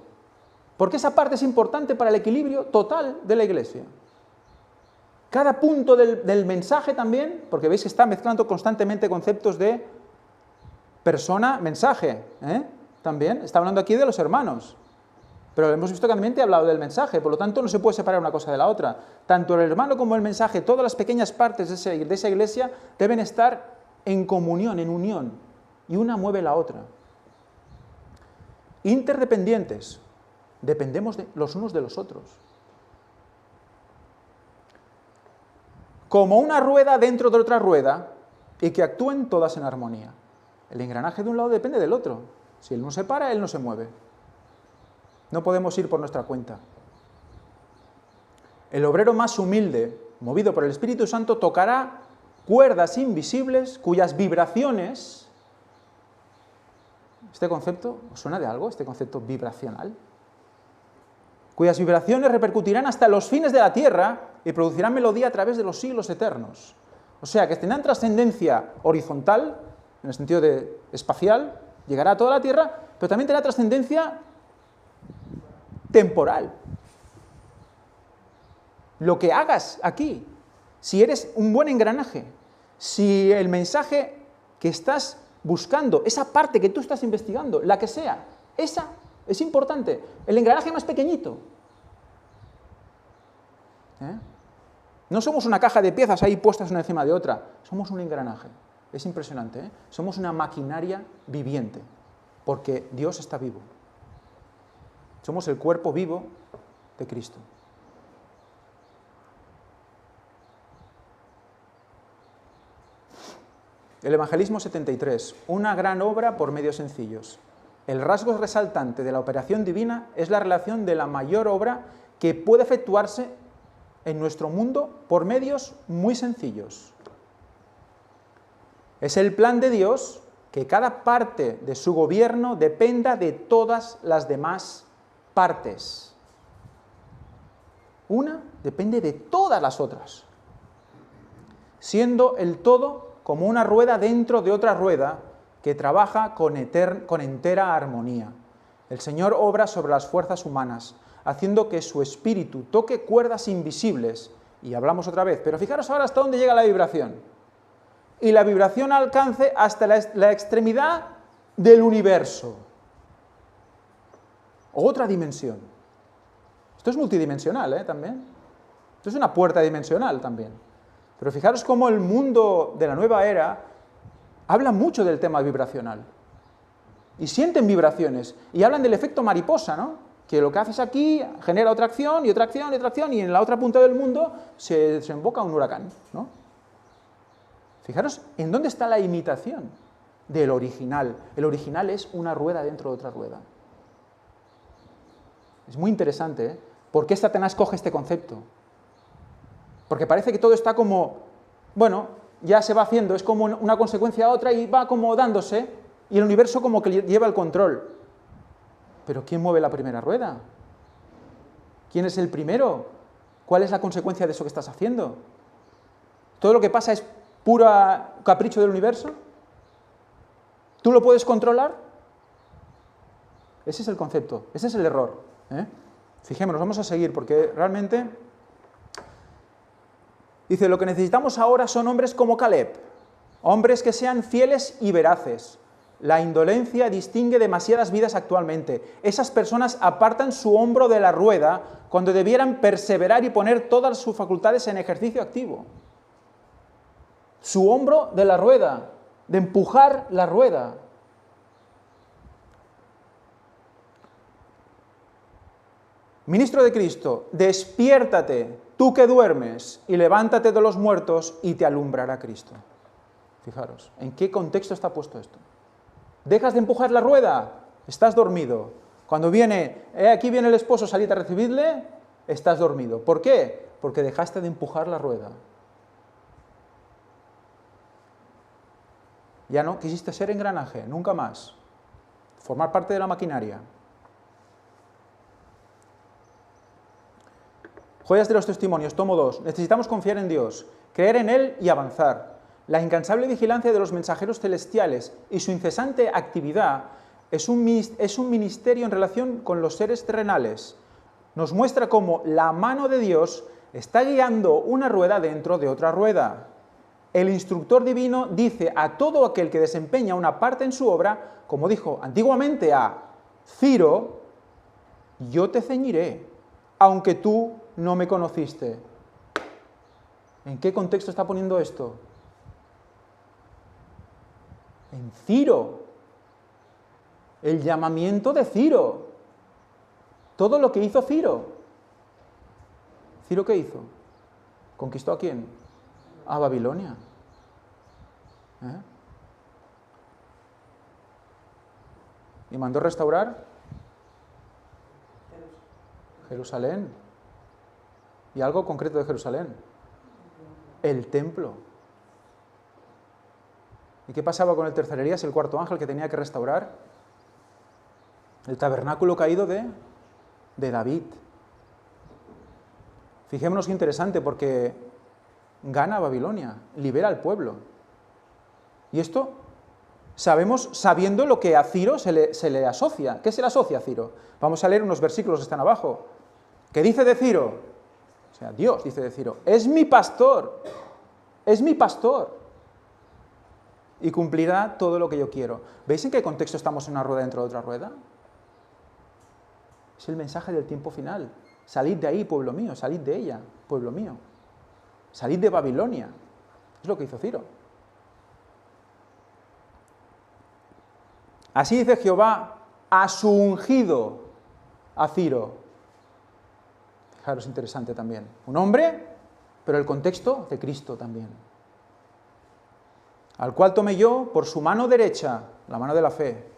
porque esa parte es importante para el equilibrio total de la iglesia. Cada punto del mensaje también, porque veis que está mezclando constantemente conceptos de persona, mensaje, también, está hablando aquí de los hermanos, Pero hemos visto que también te he hablado del mensaje, por lo tanto no se puede separar una cosa de la otra. Tanto el hermano como el mensaje, todas las pequeñas partes de esa iglesia deben estar en comunión, en unión, y una mueve la otra. Interdependientes, dependemos los unos de los otros. Como una rueda dentro de otra rueda, y que actúen todas en armonía. El engranaje de un lado depende del otro. Si él no se para, él no se mueve. No podemos ir por nuestra cuenta. El obrero más humilde, movido por el Espíritu Santo, tocará cuerdas invisibles cuyas vibraciones... ¿Este concepto os suena de algo, este concepto vibracional? Cuyas vibraciones repercutirán hasta los fines de la tierra y producirán melodía a través de los siglos eternos. O sea, que tendrán trascendencia horizontal, en el sentido de espacial, llegará a toda la tierra, pero también tendrá trascendencia temporal. Lo que hagas aquí, si eres un buen engranaje, si el mensaje que estás buscando, esa parte que tú estás investigando, la que sea, esa es importante. El engranaje más pequeñito. No somos una caja de piezas ahí puestas una encima de otra, somos un engranaje. Es impresionante, ¿eh? Somos una maquinaria viviente, porque Dios está vivo. Somos el cuerpo vivo de Cristo. El Evangelismo 73, una gran obra por medios sencillos. El rasgo resaltante de la operación divina es la relación de la mayor obra que puede efectuarse en nuestro mundo por medios muy sencillos. Es el plan de Dios que cada parte de su gobierno dependa de todas las demás partes. Una depende de todas las otras, siendo el todo como una rueda dentro de otra rueda que trabaja con entera armonía. El Señor obra sobre las fuerzas humanas, haciendo que su espíritu toque cuerdas invisibles, y hablamos otra vez, pero fijaros ahora hasta dónde llega la vibración. Y la vibración alcance hasta la extremidad del universo. Otra dimensión. Esto es multidimensional, también. Esto es una puerta dimensional también. Pero fijaros cómo el mundo de la nueva era habla mucho del tema vibracional. Y sienten vibraciones. Y hablan del efecto mariposa, ¿no? Que lo que haces aquí genera otra acción, y otra acción, y otra acción, y en la otra punta del mundo se desemboca un huracán, ¿no? Fijaros en dónde está la imitación del original. El original es una rueda dentro de otra rueda. Es muy interesante, ¿eh? ¿Por qué Satanás coge este concepto? Porque parece que todo está como, bueno, ya se va haciendo, es como una consecuencia a otra y va como dándose, y el universo como que lleva el control. Pero ¿quién mueve la primera rueda? ¿Quién es el primero? ¿Cuál es la consecuencia de eso que estás haciendo? ¿Todo lo que pasa es puro capricho del universo? ¿Tú lo puedes controlar? Ese es el concepto, ese es el error, ¿eh? Fijémonos, vamos a seguir, porque realmente... Dice, lo que necesitamos ahora son hombres como Caleb, hombres que sean fieles y veraces. La indolencia distingue demasiadas vidas actualmente. Esas personas apartan su hombro de la rueda cuando debieran perseverar y poner todas sus facultades en ejercicio activo. Su hombro de la rueda, de empujar la rueda. Ministro de Cristo, despiértate, tú que duermes, y levántate de los muertos y te alumbrará Cristo. Fijaros, ¿en qué contexto está puesto esto? ¿Dejas de empujar la rueda? Estás dormido. Cuando viene, aquí viene el esposo, salid a recibirle, estás dormido. ¿Por qué? Porque dejaste de empujar la rueda. Ya no quisiste ser engranaje, nunca más. Formar parte de la maquinaria. Joyas de los testimonios, tomo 2. Necesitamos confiar en Dios, creer en Él y avanzar. La incansable vigilancia de los mensajeros celestiales y su incesante actividad es un ministerio en relación con los seres terrenales. Nos muestra cómo la mano de Dios está guiando una rueda dentro de otra rueda. El instructor divino dice a todo aquel que desempeña una parte en su obra, como dijo antiguamente a Ciro, yo te ceñiré, aunque tú no me conociste. ¿En qué contexto está poniendo esto? En Ciro. El llamamiento de Ciro. Todo lo que hizo Ciro. ¿Ciro qué hizo? ¿Conquistó a quién? A Babilonia. Y mandó restaurar Jerusalén. Y algo concreto de Jerusalén. El templo. ¿Y qué pasaba con el tercererías, el cuarto ángel que tenía que restaurar? El tabernáculo caído de David. Fijémonos qué interesante, porque gana Babilonia, libera al pueblo. Y esto sabemos sabiendo lo que a Ciro se le asocia. ¿Qué se le asocia a Ciro? Vamos a leer unos versículos que están abajo. ¿Qué dice de Ciro? O sea, Dios dice de Ciro, es mi pastor, y cumplirá todo lo que yo quiero. ¿Veis en qué contexto estamos en una rueda dentro de otra rueda? Es el mensaje del tiempo final. Salid de ahí, pueblo mío, salid de ella, pueblo mío. Salid de Babilonia. Es lo que hizo Ciro. Así dice Jehová a su ungido, a Ciro. Fijaros, interesante también. Un hombre, pero el contexto de Cristo también. Al cual tomé yo por su mano derecha, la mano de la fe,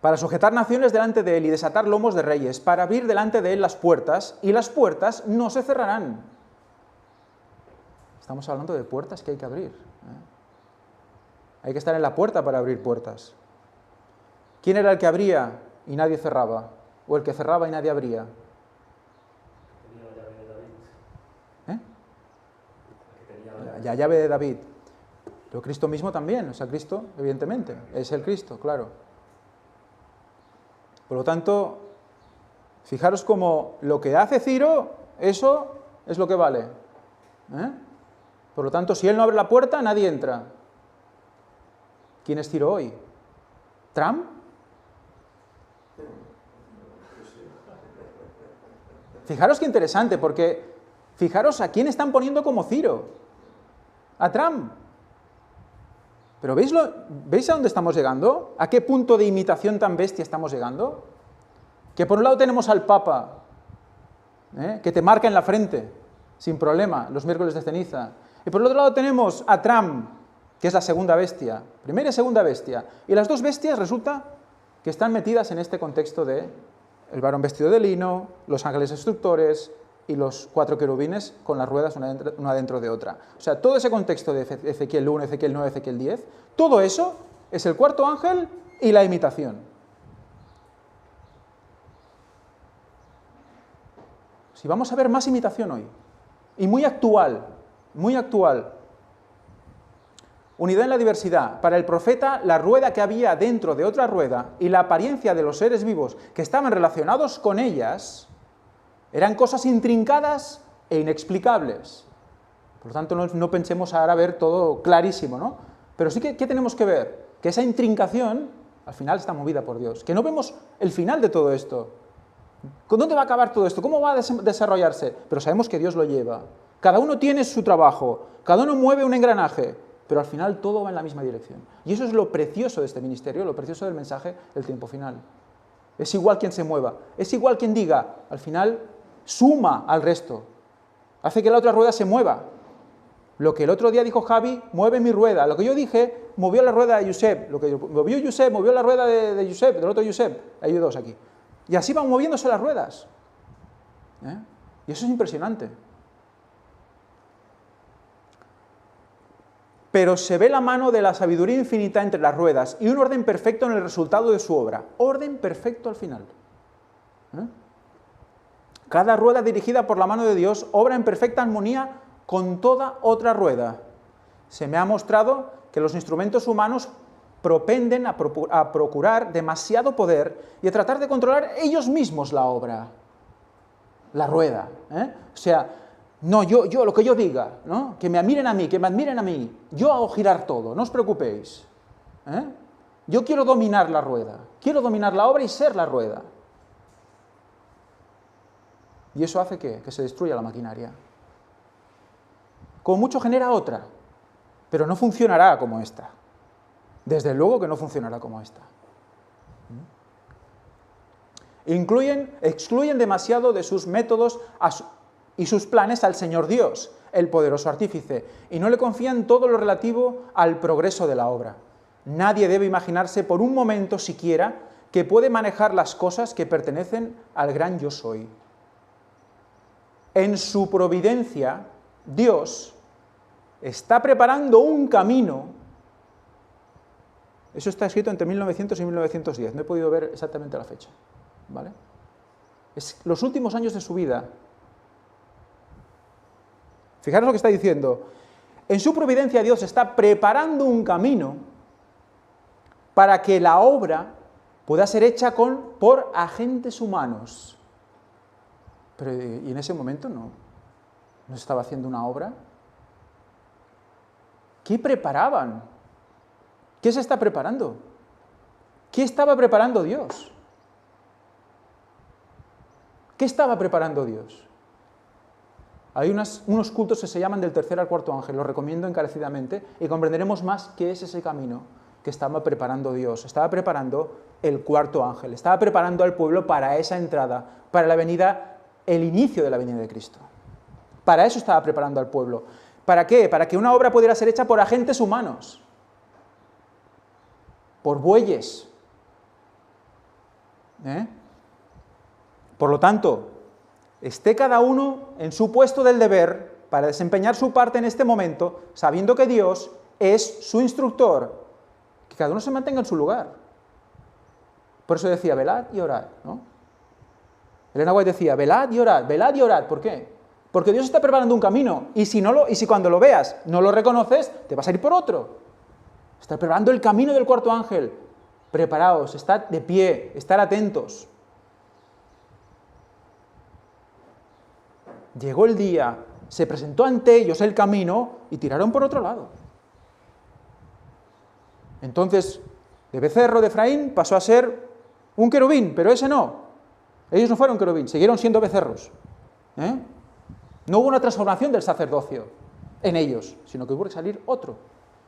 para sujetar naciones delante de él y desatar lomos de reyes, para abrir delante de él las puertas, y las puertas no se cerrarán. Estamos hablando de puertas que hay que abrir. Hay que estar en la puerta para abrir puertas. ¿Quién era el que abría y nadie cerraba? ¿O el que cerraba y nadie abría? La llave de David. Pero Cristo mismo también, o sea, Cristo, evidentemente, es el Cristo, claro. Por lo tanto, fijaros cómo lo que hace Ciro, eso es lo que vale. Por lo tanto, si él no abre la puerta, nadie entra. ¿Quién es Ciro hoy? ¿Trump? Fijaros qué interesante, porque fijaros a quién están poniendo como Ciro. A Trump. Pero ¿veis a dónde estamos llegando? ¿A qué punto de imitación tan bestia estamos llegando? Que por un lado tenemos al Papa, que te marca en la frente, sin problema, los miércoles de ceniza. Y por el otro lado tenemos a Trump, que es la segunda bestia, primera y segunda bestia. Y las dos bestias resulta que están metidas en este contexto de el varón vestido de lino, los ángeles instructores y los 4 querubines con las ruedas una dentro de otra. O sea, todo ese contexto de Ezequiel 1, Ezequiel 9, Ezequiel 10, todo eso es el cuarto ángel y la imitación. Si vamos a ver más imitación hoy, y muy actual, muy actual. Unidad en la diversidad. Para el profeta, la rueda que había dentro de otra rueda y la apariencia de los seres vivos que estaban relacionados con ellas eran cosas intrincadas e inexplicables. Por lo tanto, no pensemos ahora ver todo clarísimo, ¿no? Pero sí que ¿qué tenemos que ver? Que esa intrincación, al final, está movida por Dios. Que no vemos el final de todo esto. ¿Con dónde va a acabar todo esto? ¿Cómo va a desarrollarse? Pero sabemos que Dios lo lleva. Cada uno tiene su trabajo, cada uno mueve un engranaje, pero al final todo va en la misma dirección. Y eso es lo precioso de este ministerio, lo precioso del mensaje del tiempo final. Es igual quien se mueva, es igual quien diga, al final suma al resto, hace que la otra rueda se mueva. Lo que el otro día dijo Javi, mueve mi rueda. Lo que yo dije, movió la rueda de Josep. Lo que movió Josep, movió la rueda de Josep, del otro Josep. Hay dos aquí. Y así van moviéndose las ruedas. Y eso es impresionante. Pero se ve la mano de la sabiduría infinita entre las ruedas y un orden perfecto en el resultado de su obra. Orden perfecto al final. Cada rueda dirigida por la mano de Dios obra en perfecta armonía con toda otra rueda. Se me ha mostrado que los instrumentos humanos propenden a procurar demasiado poder y a tratar de controlar ellos mismos la obra, la rueda. O sea, no, yo lo que yo diga, ¿no? Que me admiren a mí, que me admiren a mí. Yo hago girar todo, no os preocupéis. Yo quiero dominar la rueda, quiero dominar la obra y ser la rueda. Y eso hace que se destruya la maquinaria. Como mucho genera otra, pero no funcionará como esta. Desde luego que no funcionará como esta. Excluyen demasiado de sus métodos y sus planes al Señor Dios, el poderoso artífice, y no le confían todo lo relativo al progreso de la obra. Nadie debe imaginarse por un momento siquiera que puede manejar las cosas que pertenecen al gran yo soy. En su providencia, Dios está preparando un camino. Eso está escrito entre 1900 y 1910, no he podido ver exactamente la fecha, ¿vale? Es los últimos años de su vida. Fijaros lo que está diciendo. En su providencia Dios está preparando un camino para que la obra pueda ser hecha por agentes humanos. Pero ¿y en ese momento no se estaba haciendo una obra? ¿Qué preparaban? ¿Qué se está preparando? ¿Qué estaba preparando Dios? ¿Qué estaba preparando Dios? Hay unos cultos que se llaman del tercer al cuarto ángel, los recomiendo encarecidamente, y comprenderemos más qué es ese camino que estaba preparando Dios. Estaba preparando el cuarto ángel, estaba preparando al pueblo para esa entrada, para la venida, el inicio de la venida de Cristo. Para eso estaba preparando al pueblo. ¿Para qué? Para que una obra pudiera ser hecha por agentes humanos, por bueyes. Por lo tanto, esté cada uno en su puesto del deber para desempeñar su parte en este momento, sabiendo que Dios es su instructor, que cada uno se mantenga en su lugar. Por eso decía, velad y orad, ¿no? Elena White decía, velad y orad, velad y orad. ¿Por qué? Porque Dios está preparando un camino, y si cuando lo veas no lo reconoces, te vas a ir por otro. Está preparando el camino del cuarto ángel. Preparaos, estad de pie, estar atentos. Llegó el día, se presentó ante ellos el camino y tiraron por otro lado. Entonces, de becerro de Efraín pasó a ser un querubín, pero ese no. Ellos no fueron querubín, siguieron siendo becerros. No hubo una transformación del sacerdocio en ellos, sino que hubo que salir otro,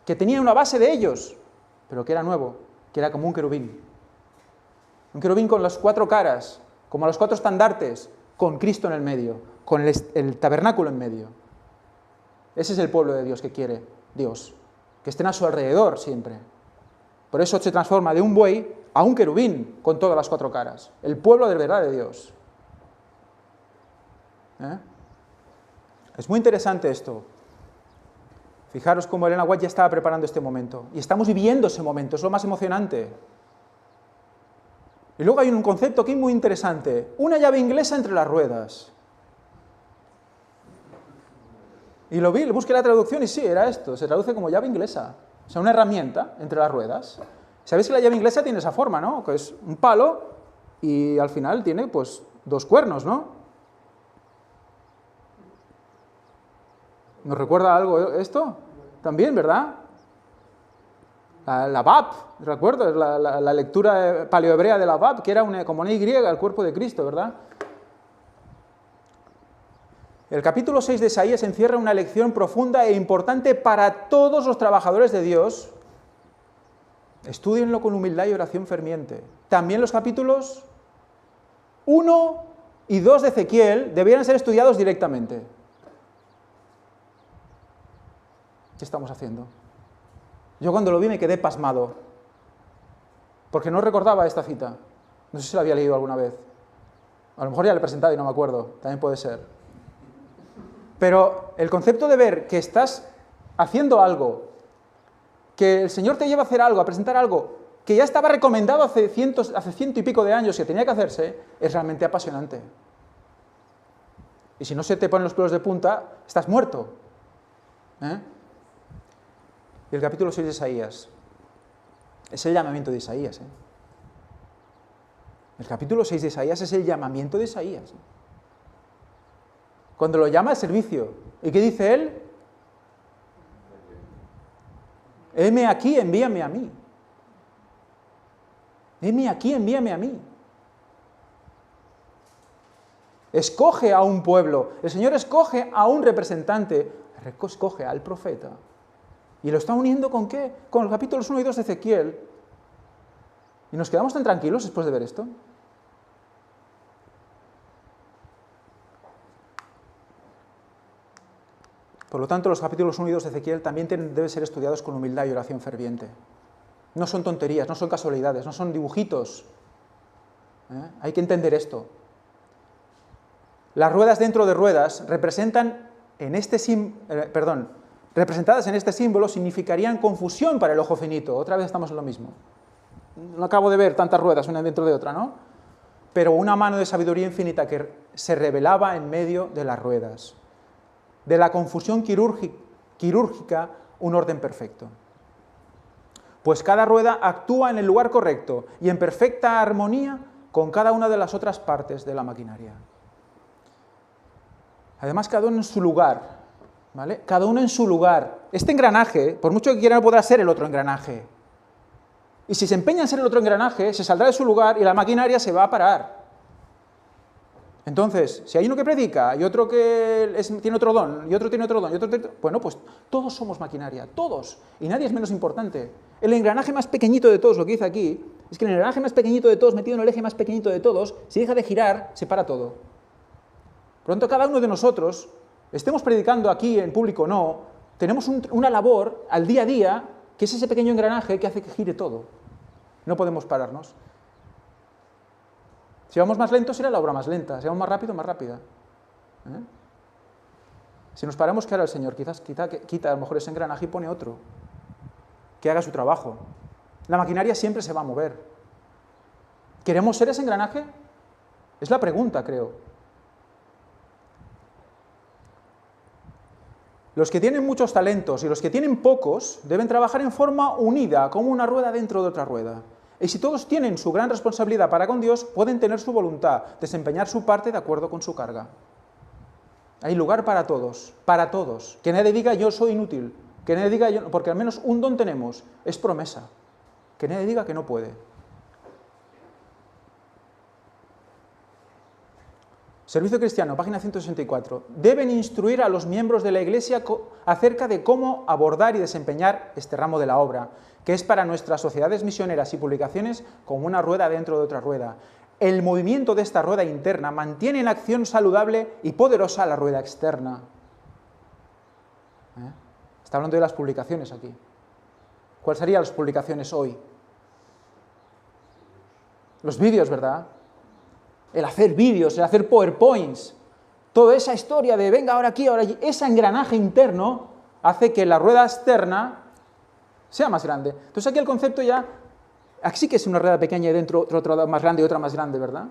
que tenía una base de ellos, pero que era nuevo, que era como un querubín. Un querubín con las 4 caras, como los 4 estandartes, con Cristo en el medio, con el tabernáculo en medio. Ese es el pueblo de Dios que quiere Dios, que estén a su alrededor siempre. Por eso se transforma de un buey a un querubín con todas las 4 caras. El pueblo de verdad de Dios. Es muy interesante esto. Fijaros cómo Elena White ya estaba preparando este momento. Y estamos viviendo ese momento, es lo más emocionante. Y luego hay un concepto aquí muy interesante. Una llave inglesa entre las ruedas. Y lo vi, le busqué la traducción y sí, era esto. Se traduce como llave inglesa. O sea, una herramienta entre las ruedas. Sabéis que la llave inglesa tiene esa forma, ¿no? Que es un palo y al final tiene, pues, 2 cuernos, ¿no? ¿Nos recuerda algo esto? También, ¿verdad? La BAP, recuerdo, es la lectura paleohebrea de la BAP, que era como una Y, el cuerpo de Cristo, ¿verdad? El capítulo 6 de Isaías encierra una lección profunda e importante para todos los trabajadores de Dios. Estúdienlo con humildad y oración ferviente. También los capítulos 1 y 2 de Ezequiel debieran ser estudiados directamente. ¿Qué estamos haciendo? Yo cuando lo vi me quedé pasmado, porque no recordaba esta cita. No sé si la había leído alguna vez. A lo mejor ya la he presentado y no me acuerdo, también puede ser. Pero el concepto de ver que estás haciendo algo, que el Señor te lleva a hacer algo, a presentar algo, que ya estaba recomendado hace ciento y pico de años que tenía que hacerse, es realmente apasionante. Y si no se te ponen los pelos de punta, estás muerto. Y el capítulo 6 de Isaías es el llamamiento de Isaías. El capítulo 6 de Isaías es el llamamiento de Isaías. Cuando lo llama al servicio. ¿Y qué dice él? Heme aquí, envíame a mí. Heme aquí, envíame a mí. escoge a un pueblo, el Señor escoge a un representante, escoge al profeta. ¿Y lo está uniendo con qué? Con los capítulos 1 y 2 de Ezequiel. ¿Y nos quedamos tan tranquilos después de ver esto? Por lo tanto, los capítulos 1 y 2 de Ezequiel también deben ser estudiados con humildad y oración ferviente. No son tonterías, no son casualidades, no son dibujitos. Hay que entender esto. Las ruedas dentro de ruedas representadas en este símbolo significarían confusión para el ojo finito. Otra vez estamos en lo mismo. No acabo de ver tantas ruedas una dentro de otra, ¿no? Pero una mano de sabiduría infinita que se revelaba en medio de las ruedas. De la confusión quirúrgica, un orden perfecto. Pues cada rueda actúa en el lugar correcto y en perfecta armonía con cada una de las otras partes de la maquinaria. Además, cada uno en su lugar, ¿vale? Cada uno en su lugar. Este engranaje, por mucho que quiera, no podrá ser el otro engranaje. Y si se empeña en ser el otro engranaje, se saldrá de su lugar y la maquinaria se va a parar. Entonces, si hay uno que predica y otro que tiene otro don, y otro tiene otro don, y otro tiene... Bueno, pues todos somos maquinaria, todos, y nadie es menos importante. El engranaje más pequeñito de todos, lo que dice aquí, es que el engranaje más pequeñito de todos, metido en el eje más pequeñito de todos, si deja de girar, se para todo. Por lo tanto, cada uno de nosotros, estemos predicando aquí en público o no, tenemos una labor al día a día, que es ese pequeño engranaje que hace que gire todo. No podemos pararnos. Si vamos más lentos, será la obra más lenta. Si vamos más rápido, más rápida. Si nos paramos, ¿qué hará el Señor? Quizás quita a lo mejor ese engranaje y pone otro. Que haga su trabajo. La maquinaria siempre se va a mover. ¿Queremos ser ese engranaje? Es la pregunta, creo. Los que tienen muchos talentos y los que tienen pocos deben trabajar en forma unida, como una rueda dentro de otra rueda. Y si todos tienen su gran responsabilidad para con Dios, pueden tener su voluntad, desempeñar su parte de acuerdo con su carga. Hay lugar para todos, para todos. Que nadie diga yo soy inútil, que nadie diga yo, porque al menos un don tenemos, es promesa. Que nadie diga que no puede. Servicio Cristiano, página 164. Deben instruir a los miembros de la Iglesia acerca de cómo abordar y desempeñar este ramo de la obra, que es para nuestras sociedades misioneras y publicaciones como una rueda dentro de otra rueda. El movimiento de esta rueda interna mantiene en acción saludable y poderosa la rueda externa. Está hablando de las publicaciones aquí. ¿Cuáles serían las publicaciones hoy? Los vídeos, ¿verdad? El hacer vídeos, el hacer PowerPoints, toda esa historia de venga ahora aquí, ahora allí, ese engranaje interno hace que la rueda externa sea más grande. Entonces aquí el concepto ya, aquí sí que es una rueda pequeña y dentro otra más grande y otra más grande, ¿verdad?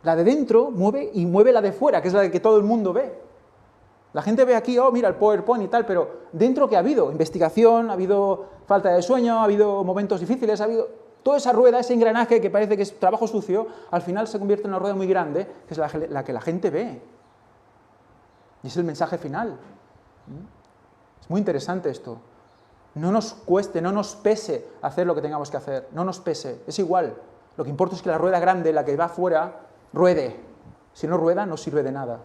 La de dentro mueve y mueve la de fuera, que es la que todo el mundo ve. La gente ve aquí, oh mira el PowerPoint y tal, pero dentro ¿qué ha habido? Investigación, ha habido falta de sueño, ha habido momentos difíciles, ha habido... Toda esa rueda, ese engranaje que parece que es trabajo sucio, al final se convierte en una rueda muy grande, que es la que la gente ve. Y es el mensaje final. Es muy interesante esto. No nos cueste, no nos pese hacer lo que tengamos que hacer, no nos pese, es igual. Lo que importa es que la rueda grande, la que va afuera, ruede. Si no rueda, no sirve de nada.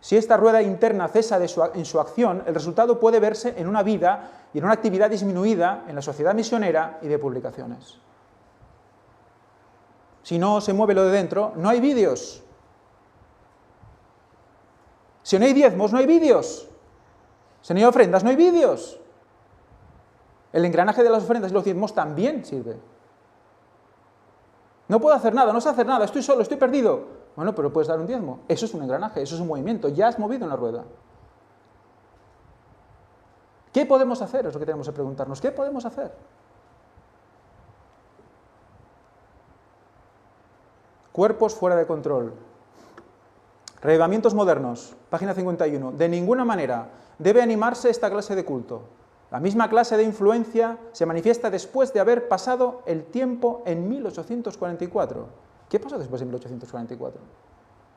Si esta rueda interna cesa en su acción, el resultado puede verse en una vida y en una actividad disminuida en la sociedad misionera y de publicaciones. Si no se mueve lo de dentro, no hay vídeos. Si no hay diezmos, no hay vídeos. Si no hay ofrendas, no hay vídeos. El engranaje de las ofrendas y los diezmos también sirve. No puedo hacer nada, no sé hacer nada, estoy solo, estoy perdido. Bueno, pero puedes dar un diezmo. Eso es un engranaje, eso es un movimiento, ya has movido una rueda. ¿Qué podemos hacer? Es lo que tenemos que preguntarnos. ¿Qué podemos hacer? Cuerpos fuera de control. Reavivamientos modernos, página 51. De ninguna manera debe animarse esta clase de culto. La misma clase de influencia se manifiesta después de haber pasado el tiempo en 1844. ¿Qué pasó después de 1844?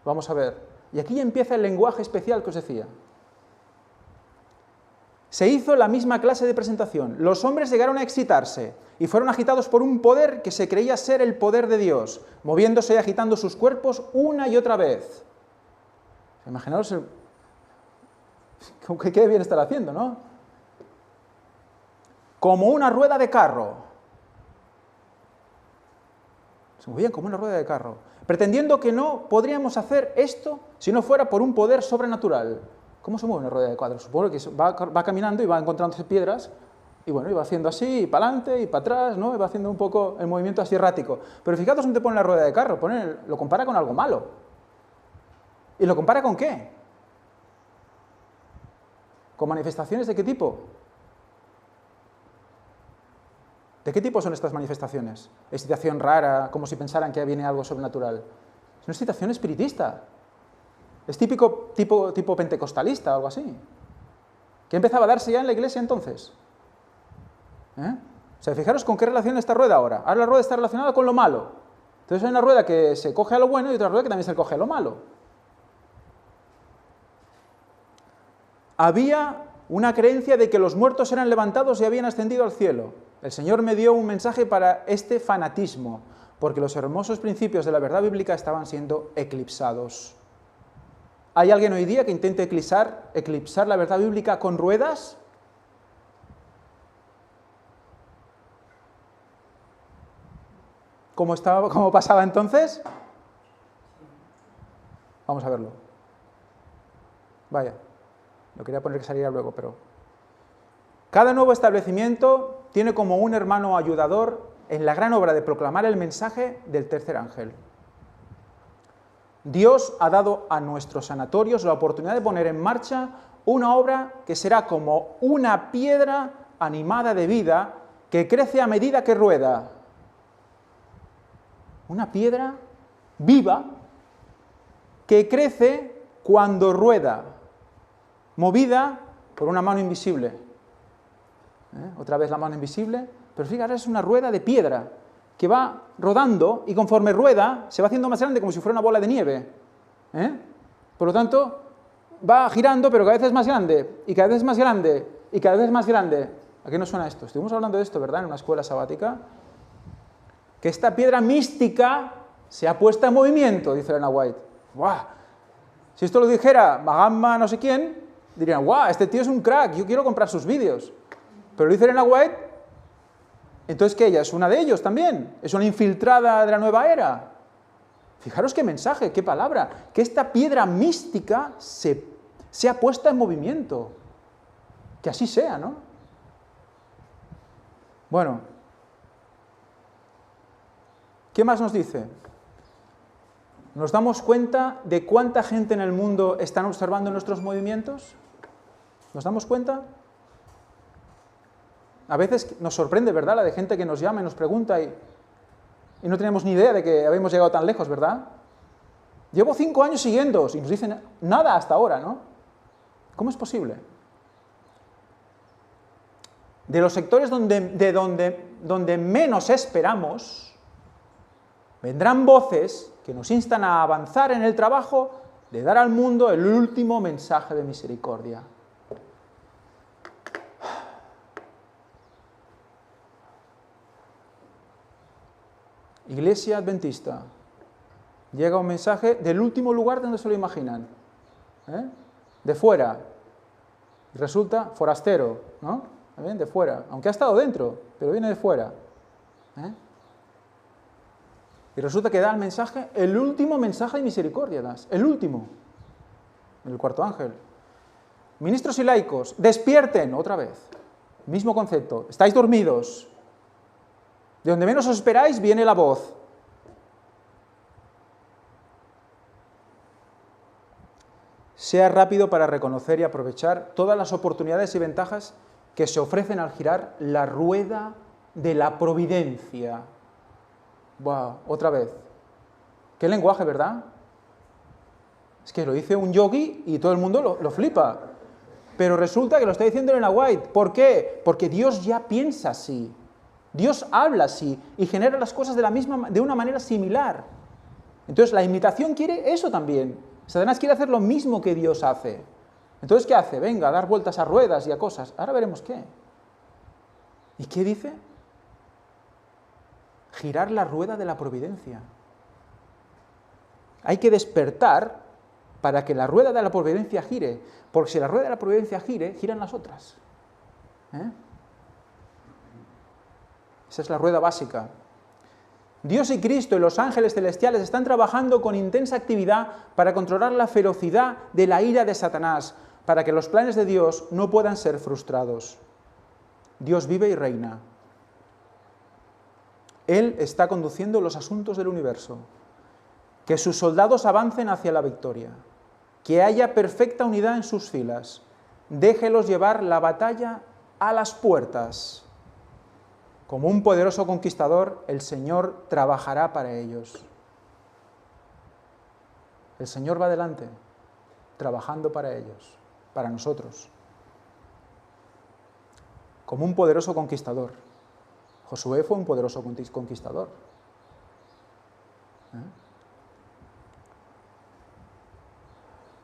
Vamos a ver. Y aquí empieza el lenguaje especial que os decía. Se hizo la misma clase de presentación. Los hombres llegaron a excitarse y fueron agitados por un poder que se creía ser el poder de Dios, moviéndose y agitando sus cuerpos una y otra vez. Imaginaos qué bien estar haciendo, ¿no? Como una rueda de carro. Se movían como una rueda de carro, pretendiendo que no podríamos hacer esto si no fuera por un poder sobrenatural. ¿Cómo se mueve una rueda de carro? Supongo que va caminando y va encontrándose piedras, y bueno, y va haciendo así, y para adelante, y para atrás, ¿no? Y va haciendo un poco el movimiento así errático. Pero fijaos dónde pone la rueda de carro, lo compara con algo malo. ¿Y lo compara con qué? ¿Con manifestaciones de qué tipo? ¿De qué tipo son estas manifestaciones? Excitación rara, como si pensaran que viene algo sobrenatural. Es una excitación espiritista. Es típico tipo pentecostalista, algo así. ¿Qué empezaba a darse ya en la iglesia entonces? O sea, fijaros con qué relación esta rueda ahora. Ahora la rueda está relacionada con lo malo. Entonces hay una rueda que se coge a lo bueno y otra rueda que también se coge a lo malo. Había una creencia de que los muertos eran levantados y habían ascendido al cielo. El Señor me dio un mensaje para este fanatismo, porque los hermosos principios de la verdad bíblica estaban siendo eclipsados. ¿Hay alguien hoy día que intente eclipsar la verdad bíblica con ruedas? ¿Cómo pasaba entonces? Vamos a verlo. Vaya, lo quería poner que saliera luego, pero... Cada nuevo establecimiento tiene como un hermano ayudador en la gran obra de proclamar el mensaje del tercer ángel. Dios ha dado a nuestros sanatorios la oportunidad de poner en marcha una obra que será como una piedra animada de vida que crece a medida que rueda. Una piedra viva que crece cuando rueda, movida por una mano invisible. Otra vez la mano invisible, pero fíjate, es una rueda de piedra que va rodando y conforme rueda se va haciendo más grande como si fuera una bola de nieve. Por lo tanto, va girando pero cada vez es más grande y cada vez es más grande y cada vez es más grande. ¿A qué nos suena esto? Estuvimos hablando de esto, ¿verdad?, en una escuela sabática. Que esta piedra mística se ha puesto en movimiento, dice Elena White. ¡Guau! Si esto lo dijera Mahatma no sé quién, dirían, ¡guau! Este tío es un crack, yo quiero comprar sus vídeos. Pero lo dice Elena White, entonces que ella es una de ellos también, es una infiltrada de la nueva era. Fijaros qué mensaje, qué palabra, que esta piedra mística se ha puesto en movimiento. Que así sea, ¿no? Bueno, ¿qué más nos dice? ¿Nos damos cuenta de cuánta gente en el mundo están observando nuestros movimientos? ¿Nos damos cuenta? A veces nos sorprende, ¿verdad?, la de gente que nos llama y nos pregunta y no tenemos ni idea de que habíamos llegado tan lejos, ¿verdad? Llevo 5 años siguiéndoos y nos dicen nada hasta ahora, ¿no? ¿Cómo es posible? De los sectores donde menos esperamos, vendrán voces que nos instan a avanzar en el trabajo de dar al mundo el último mensaje de misericordia. Iglesia Adventista. Llega un mensaje del último lugar donde se lo imaginan. De fuera. Resulta forastero, ¿no? ¿Bien? De fuera. Aunque ha estado dentro, pero viene de fuera. Y resulta que da el mensaje, el último mensaje de misericordia das. El último. El cuarto ángel. Ministros y laicos, despierten otra vez. Mismo concepto. Estáis dormidos. De donde menos os esperáis viene la voz. Sea rápido para reconocer y aprovechar todas las oportunidades y ventajas que se ofrecen al girar la rueda de la providencia. Wow, otra vez. Qué lenguaje, ¿verdad? Es que lo dice un yogi y todo el mundo lo flipa. Pero resulta que lo está diciendo Elena White. ¿Por qué? Porque Dios ya piensa así. Dios habla así y genera las cosas de una manera similar. Entonces la imitación quiere eso también. Satanás quiere hacer lo mismo que Dios hace. Entonces, ¿qué hace? Venga, a dar vueltas a ruedas y a cosas. Ahora veremos qué. ¿Y qué dice? Girar la rueda de la providencia. Hay que despertar para que la rueda de la providencia gire, porque si la rueda de la providencia gire, giran las otras. Esa es la rueda básica. Dios y Cristo y los ángeles celestiales están trabajando con intensa actividad para controlar la ferocidad de la ira de Satanás, para que los planes de Dios no puedan ser frustrados. Dios vive y reina. Él está conduciendo los asuntos del universo. Que sus soldados avancen hacia la victoria. Que haya perfecta unidad en sus filas. Déjelos llevar la batalla a las puertas. Como un poderoso conquistador, el Señor trabajará para ellos. El Señor va adelante, trabajando para ellos, para nosotros. Como un poderoso conquistador. Josué fue un poderoso conquistador.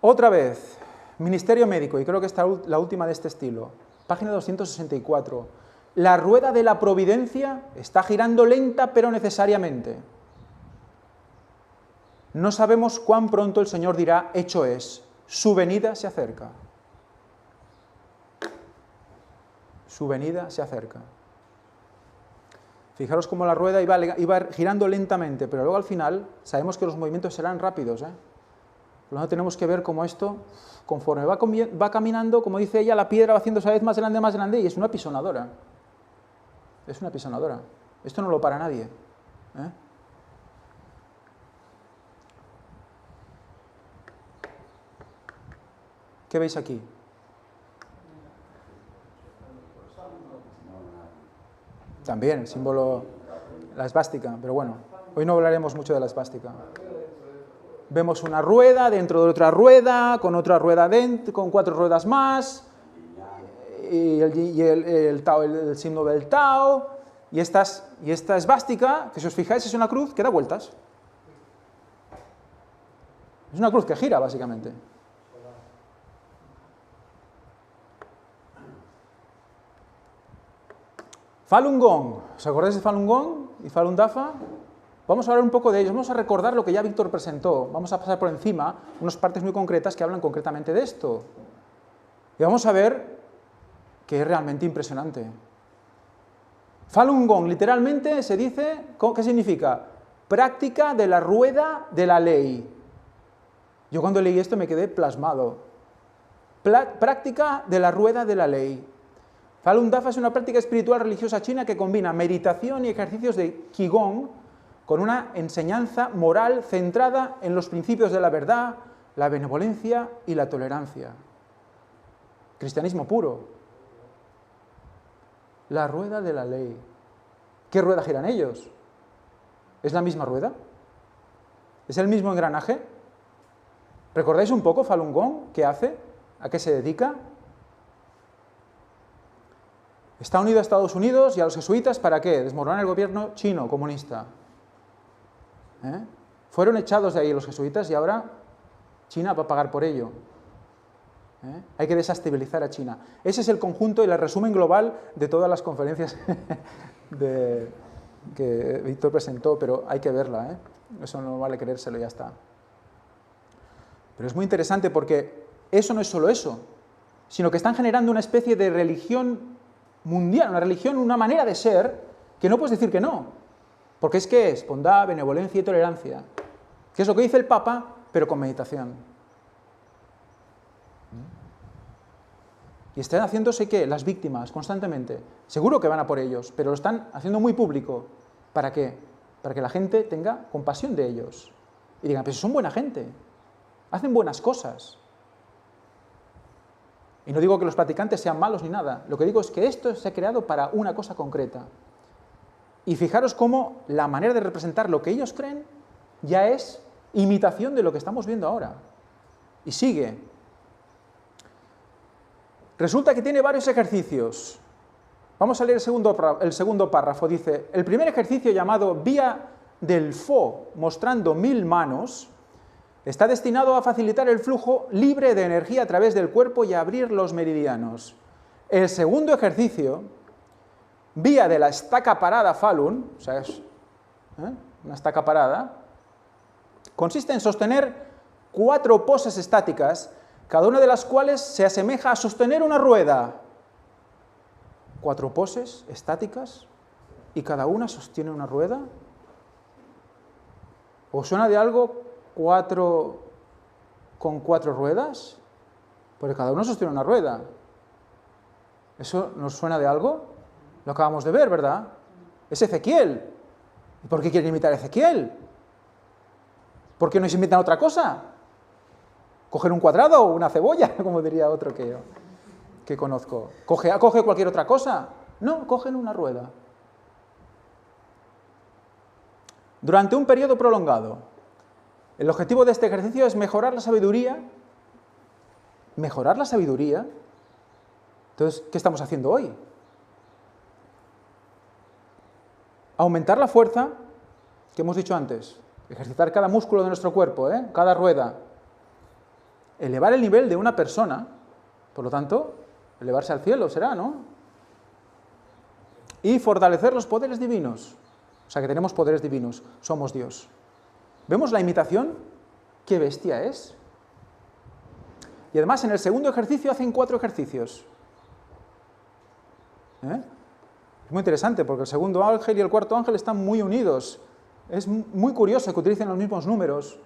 Otra vez, ministerio médico, y creo que esta la última de este estilo. Página 264. La rueda de la providencia está girando lenta pero necesariamente. No sabemos cuán pronto el Señor dirá, hecho es, su venida se acerca. Su venida se acerca. Fijaros cómo la rueda iba girando lentamente, pero luego al final sabemos que los movimientos serán rápidos. Por lo tanto tenemos que ver cómo esto, conforme va caminando, como dice ella, la piedra va haciéndose cada vez más grande, y es una pisonadora. Es una pisonadora. Esto no lo para nadie. ¿Qué veis aquí? También el símbolo, la esvástica, pero bueno, hoy no hablaremos mucho de la esvástica. Vemos una rueda dentro de otra rueda, con otra rueda dentro, con 4 ruedas más, y el signo del Tao, y esta esvástica, que si os fijáis es una cruz que da vueltas. Es una cruz que gira, básicamente. Falun Gong, ¿os acordáis de Falun Gong y Falun Dafa? Vamos a hablar un poco de ellos, vamos a recordar lo que ya Víctor presentó, vamos a pasar por encima unas partes muy concretas que hablan concretamente de esto. Y vamos a ver que es realmente impresionante. Falun Gong, literalmente se dice, ¿qué significa? Práctica de la rueda de la ley. Yo cuando leí esto me quedé plasmado. Práctica de la rueda de la ley. Falun Dafa es una práctica espiritual religiosa china que combina meditación y ejercicios de Qigong con una enseñanza moral centrada en los principios de la verdad, la benevolencia y la tolerancia. Cristianismo puro. La rueda de la ley. ¿Qué rueda giran ellos? ¿Es la misma rueda? ¿Es el mismo engranaje? ¿Recordáis un poco Falun Gong? ¿Qué hace? ¿A qué se dedica? Está unido a Estados Unidos y a los jesuitas, ¿para qué? Desmoronar el gobierno chino, comunista. Fueron echados de ahí los jesuitas y ahora China va a pagar por ello. Hay que desestabilizar a China. Ese es el conjunto y el resumen global de todas las conferencias que Víctor presentó, pero hay que verla, eso no vale creérselo, ya está. Pero es muy interesante porque eso no es solo eso, sino que están generando una especie de religión mundial, una religión, una manera de ser, que no puedes decir que no. Porque es que es bondad, benevolencia y tolerancia. Que es lo que dice el Papa, pero con meditación. Y están haciéndose, ¿qué? Las víctimas, constantemente. Seguro que van a por ellos, pero lo están haciendo muy público. ¿Para qué? Para que la gente tenga compasión de ellos. Y digan, pues son buena gente, hacen buenas cosas. Y no digo que los practicantes sean malos ni nada, lo que digo es que esto se ha creado para una cosa concreta. Y fijaros cómo la manera de representar lo que ellos creen ya es imitación de lo que estamos viendo ahora. Y sigue. Resulta que tiene varios ejercicios. Vamos a leer el segundo párrafo. Dice, el primer ejercicio llamado Vía del Fo, mostrando 1000 manos, Está destinado a facilitar el flujo libre de energía a través del cuerpo y a abrir los meridianos. El segundo ejercicio, vía de la estaca parada Falun, o sea, es una estaca parada, consiste en sostener 4 poses estáticas, cada una de las cuales se asemeja a sostener una rueda. 4 poses estáticas y cada una sostiene una rueda. ¿Os suena de algo 4 con 4 ruedas? Porque cada uno sostiene una rueda. ¿Eso nos suena de algo? Lo acabamos de ver, ¿verdad? Es Ezequiel. ¿Y por qué quieren imitar a Ezequiel? ¿Por qué no se inventan otra cosa? ¿Coger un cuadrado o una cebolla, como diría otro que conozco? ¿Coge cualquier otra cosa? No, cogen una rueda. Durante un periodo prolongado. El objetivo de este ejercicio es mejorar la sabiduría. ¿Mejorar la sabiduría? Entonces, ¿qué estamos haciendo hoy? Aumentar la fuerza, que hemos dicho antes. Ejercitar cada músculo de nuestro cuerpo, cada rueda. Elevar el nivel de una persona, por lo tanto, elevarse al cielo será, ¿no? Y fortalecer los poderes divinos. O sea que tenemos poderes divinos, somos Dios. ¿Vemos la imitación? ¡Qué bestia es! Y además en el segundo ejercicio hacen 4 ejercicios. Es muy interesante porque el segundo ángel y el cuarto ángel están muy unidos. Es muy curioso que utilicen los mismos números.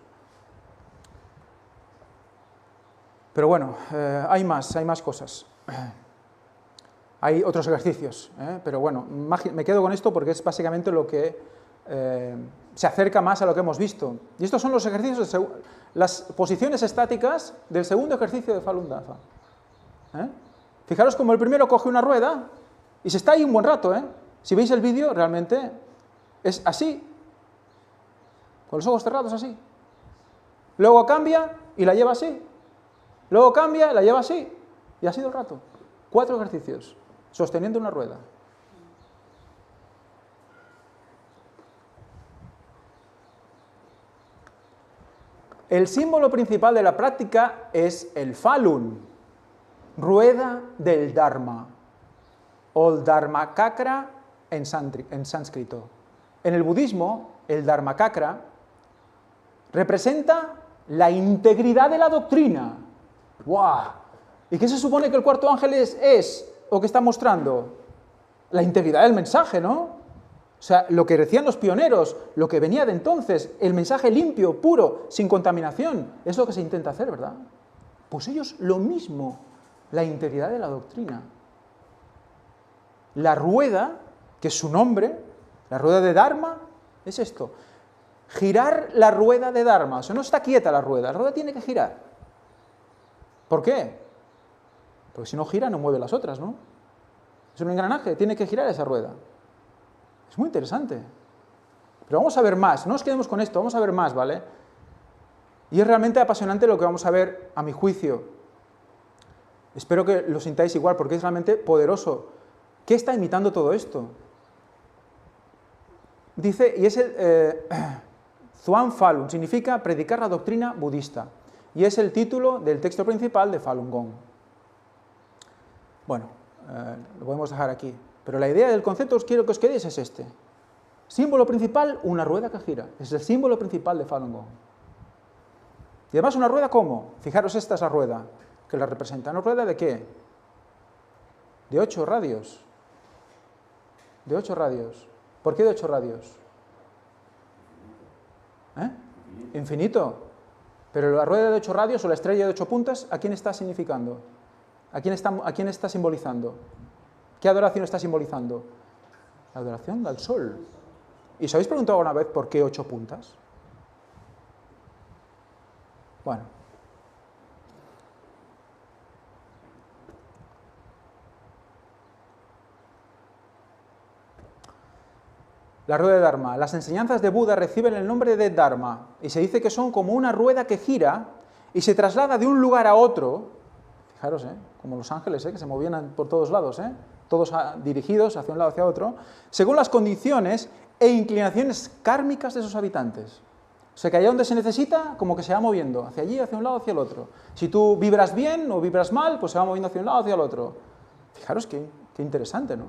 Pero bueno, hay más cosas. Hay otros ejercicios, pero bueno, me quedo con esto porque es básicamente lo que se acerca más a lo que hemos visto. Y estos son los ejercicios, las posiciones estáticas del segundo ejercicio de Falun Dafa. Fijaros como el primero coge una rueda y se está ahí un buen rato. Si veis el vídeo, realmente es así, con los ojos cerrados así. Luego cambia y la lleva así. Luego cambia, la lleva así. Y así todo el rato. 4 ejercicios, sosteniendo una rueda. El símbolo principal de la práctica es el Falun, rueda del Dharma, o el Dharmakakra en sánscrito. En el budismo, el Dharmakakra representa la integridad de la doctrina. ¡Guau! ¿Y qué se supone que el cuarto ángel es o que está mostrando? La integridad del mensaje, ¿no? O sea, lo que decían los pioneros, lo que venía de entonces, el mensaje limpio, puro, sin contaminación, es lo que se intenta hacer, ¿verdad? Pues ellos lo mismo, la integridad de la doctrina. La rueda, que es su nombre, la rueda de Dharma, es esto. Girar la rueda de Dharma, o sea, no está quieta la rueda tiene que girar. ¿Por qué? Porque si no gira, no mueve las otras, ¿no? Es un engranaje, tiene que girar esa rueda. Es muy interesante. Pero vamos a ver más, no nos quedemos con esto, vamos a ver más, ¿vale? Y es realmente apasionante lo que vamos a ver, a mi juicio. Espero que lo sintáis igual, porque es realmente poderoso. ¿Qué está imitando todo esto? Dice, y es el Zhuang Falun, significa predicar la doctrina budista. Y es el título del texto principal de Falun Gong. Bueno, lo podemos dejar aquí. Pero la idea del concepto, quiero que os quedéis, es este. Símbolo principal, una rueda que gira. Es el símbolo principal de Falun Gong. Y además una rueda, ¿cómo? Fijaros, esta es la rueda que la representa. ¿Una rueda de qué? De 8 radios. De 8 radios. ¿Por qué de 8 radios? Infinito. Pero la rueda de 8 radios o la estrella de 8 puntas, ¿a quién está significando? ¿A quién está simbolizando? ¿Qué adoración está simbolizando? La adoración al sol. ¿Y os habéis preguntado alguna vez por qué 8 puntas? Bueno. La rueda de Dharma. Las enseñanzas de Buda reciben el nombre de Dharma y se dice que son como una rueda que gira y se traslada de un lugar a otro. Fijaros, como los ángeles, que se movían por todos lados, todos dirigidos hacia un lado hacia otro, según las condiciones e inclinaciones kármicas de sus habitantes. O sea, que allá donde se necesita, como que se va moviendo, hacia allí, hacia un lado, hacia el otro. Si tú vibras bien o vibras mal, pues se va moviendo hacia un lado, hacia el otro. Fijaros qué interesante, ¿no?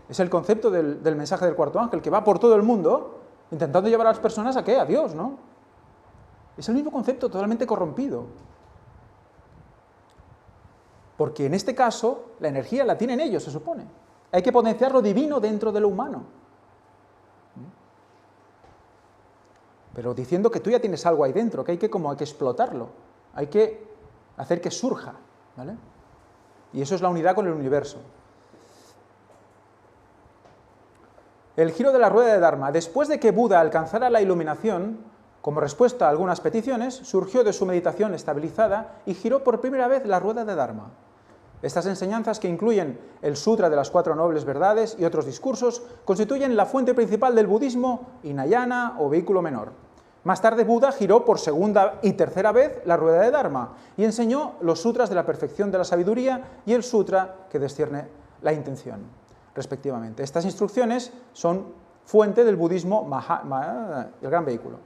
Es el concepto del mensaje del cuarto ángel, que va por todo el mundo, intentando llevar a las personas a ¿qué? A Dios, ¿no? Es el mismo concepto, totalmente corrompido. Porque en este caso, la energía la tienen ellos, se supone. Hay que potenciar lo divino dentro de lo humano. Pero diciendo que tú ya tienes algo ahí dentro, que hay que explotarlo, hay que hacer que surja, ¿vale? Y eso es la unidad con el universo. El giro de la rueda de Dharma. Después de que Buda alcanzara la iluminación, como respuesta a algunas peticiones, surgió de su meditación estabilizada y giró por primera vez la rueda de Dharma. Estas enseñanzas, que incluyen el Sutra de las Cuatro Nobles Verdades y otros discursos, constituyen la fuente principal del budismo Hinayana o vehículo menor. Más tarde Buda giró por segunda y tercera vez la rueda de Dharma y enseñó los sutras de la perfección de la sabiduría y el sutra que descierne la intención, respectivamente. Estas instrucciones son fuente del budismo el gran vehículo.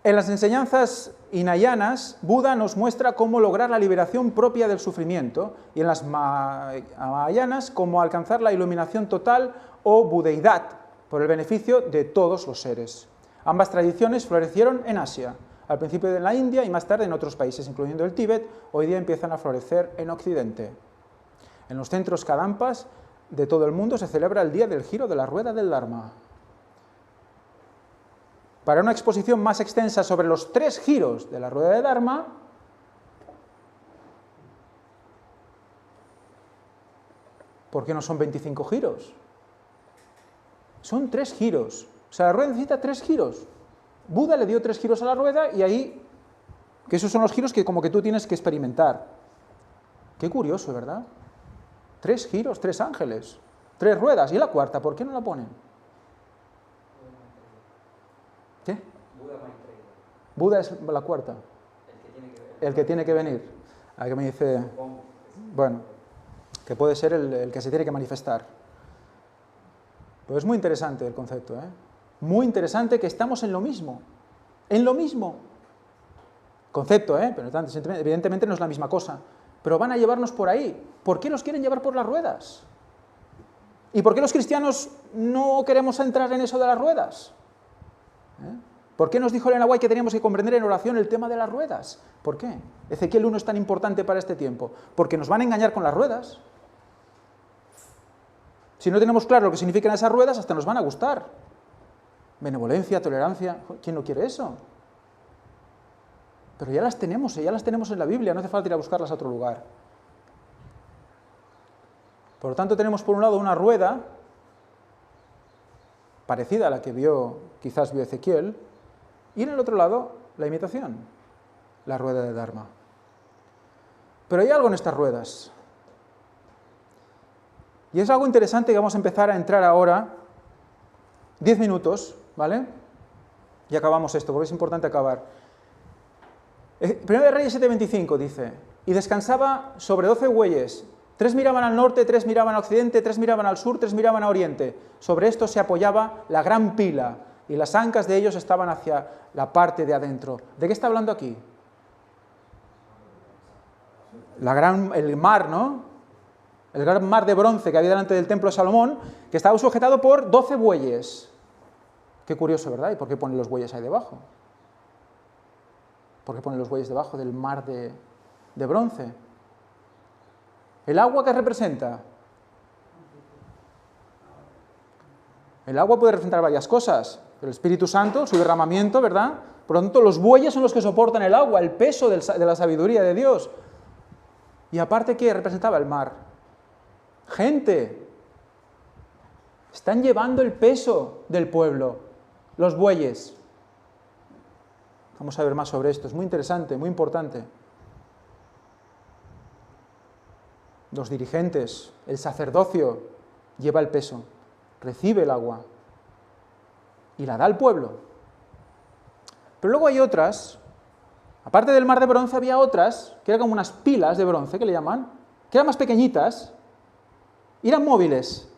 En las enseñanzas hinayanas, Buda nos muestra cómo lograr la liberación propia del sufrimiento, y en las mahayanas, cómo alcanzar la iluminación total o budeidad, por el beneficio de todos los seres. Ambas tradiciones florecieron en Asia, al principio en la India y más tarde en otros países, incluyendo el Tíbet. Hoy día empiezan a florecer en Occidente. En los centros Kadampas de todo el mundo se celebra el día del giro de la rueda del Dharma. Para una exposición más extensa sobre los 3 giros de la rueda de Dharma, ¿por qué no son 25 giros? Son 3 giros. O sea, la rueda necesita 3 giros. Buda le dio 3 giros a la rueda y ahí, que esos son los giros que como que tú tienes que experimentar. Qué curioso, ¿verdad? 3 giros, 3 ángeles, 3 ruedas. ¿Y la cuarta? ¿Por qué no la ponen? ¿Qué? Buda es la cuarta. El que tiene que venir. Aquí me dice, bueno, que puede ser el que se tiene que manifestar. Pero es muy interesante el concepto, ¿eh? Muy interesante, que estamos en lo mismo. En lo mismo. Concepto, ¿eh? Pero evidentemente no es la misma cosa. Pero van a llevarnos por ahí. ¿Por qué nos quieren llevar por las ruedas? ¿Y por qué los cristianos no queremos entrar en eso de las ruedas? ¿Por qué nos dijo Elena White que teníamos que comprender en oración el tema de las ruedas? ¿Por qué? Ezequiel 1 es tan importante para este tiempo. Porque nos van a engañar con las ruedas. Si no tenemos claro lo que significan esas ruedas, hasta nos van a gustar. Benevolencia, tolerancia, ¿quién no quiere eso? Pero ya las tenemos en la Biblia, no hace falta ir a buscarlas a otro lugar. Por lo tanto, tenemos por un lado una rueda parecida a la que quizás vio Ezequiel, y en el otro lado la imitación, la rueda de Dharma. Pero hay algo en estas ruedas. Y es algo interesante que vamos a empezar a entrar ahora, 10 minutos, ¿vale? Y acabamos esto, porque es importante acabar. Primero de Reyes 7:25 dice, y descansaba sobre 12 bueyes, 3 miraban al norte, 3 miraban al occidente, 3 miraban al sur, 3 miraban a oriente. Sobre esto se apoyaba la gran pila, y las ancas de ellos estaban hacia la parte de adentro. ¿De qué está hablando aquí? El mar, ¿no? El gran mar de bronce que había delante del templo de Salomón, que estaba sujetado por 12 bueyes. Qué curioso, ¿verdad? ¿Y por qué ponen los bueyes ahí debajo? ¿Por qué ponen los bueyes debajo del mar de bronce? ¿El agua qué representa? El agua puede representar varias cosas. El Espíritu Santo, su derramamiento, ¿verdad? Por lo tanto, los bueyes son los que soportan el agua, el peso de la sabiduría de Dios. Y aparte, ¿qué representaba el mar? Gente. Están llevando el peso del pueblo, los bueyes. Vamos a ver más sobre esto, es muy interesante, muy importante. Los dirigentes, el sacerdocio, lleva el peso, recibe el agua y la da al pueblo. Pero luego hay otras, aparte del mar de bronce había otras, que eran como unas pilas de bronce, que le llaman, que eran más pequeñitas, y eran móviles.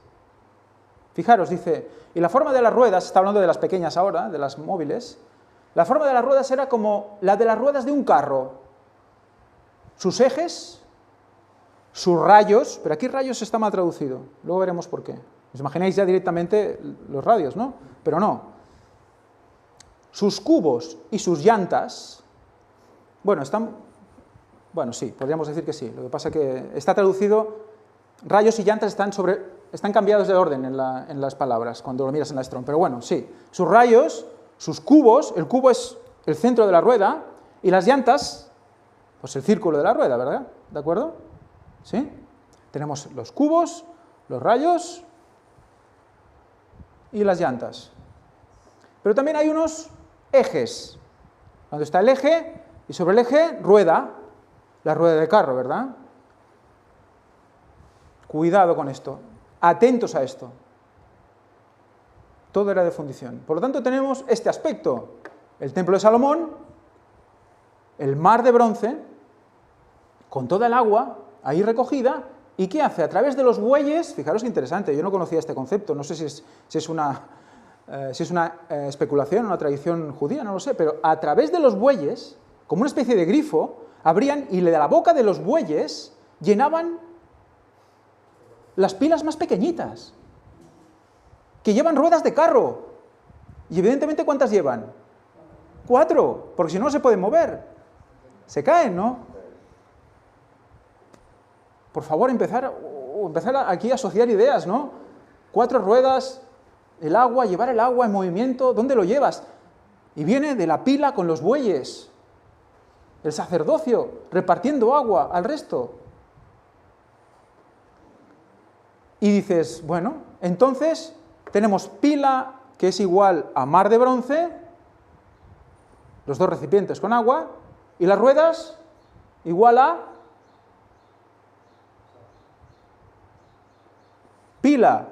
Fijaros, dice, y la forma de las ruedas, está hablando de las pequeñas ahora, de las móviles, La forma de las ruedas era como la de las ruedas de un carro. Sus ejes, sus rayos, pero aquí rayos está mal traducido, luego veremos por qué. Os imagináis ya directamente los radios, ¿no? Pero no. Sus cubos y sus llantas, bueno, sí, podríamos decir que sí. Lo que pasa es que está traducido, rayos y llantas están cambiados de orden en las palabras cuando lo miras en la Strong, pero bueno, sí. Sus rayos, sus cubos, el cubo es el centro de la rueda, y las llantas, pues el círculo de la rueda, ¿verdad? ¿De acuerdo? ¿Sí? Tenemos los cubos, los rayos y las llantas. Pero también hay unos ejes. Cuando está el eje, y sobre el eje, rueda, la rueda de carro, ¿verdad? Cuidado con esto, atentos a esto. Todo era de fundición. Por lo tanto, tenemos este aspecto. El templo de Salomón, el mar de bronce, con toda el agua ahí recogida, ¿y qué hace? A través de los bueyes, fijaros qué interesante, yo no conocía este concepto, no sé si es una especulación, una tradición judía, no lo sé, pero a través de los bueyes, como una especie de grifo, abrían y de la boca de los bueyes llenaban las pilas más pequeñitas, que llevan ruedas de carro. Y evidentemente, ¿cuántas llevan? 4, porque si no, no se pueden mover. Se caen, ¿no? Por favor, empezar aquí a asociar ideas, ¿no? 4 ruedas, el agua, llevar el agua en movimiento, ¿dónde lo llevas? Y viene de la pila con los bueyes, el sacerdocio, repartiendo agua al resto. Y dices, bueno, entonces tenemos pila que es igual a mar de bronce, los 2 recipientes con agua, y las ruedas igual a pila,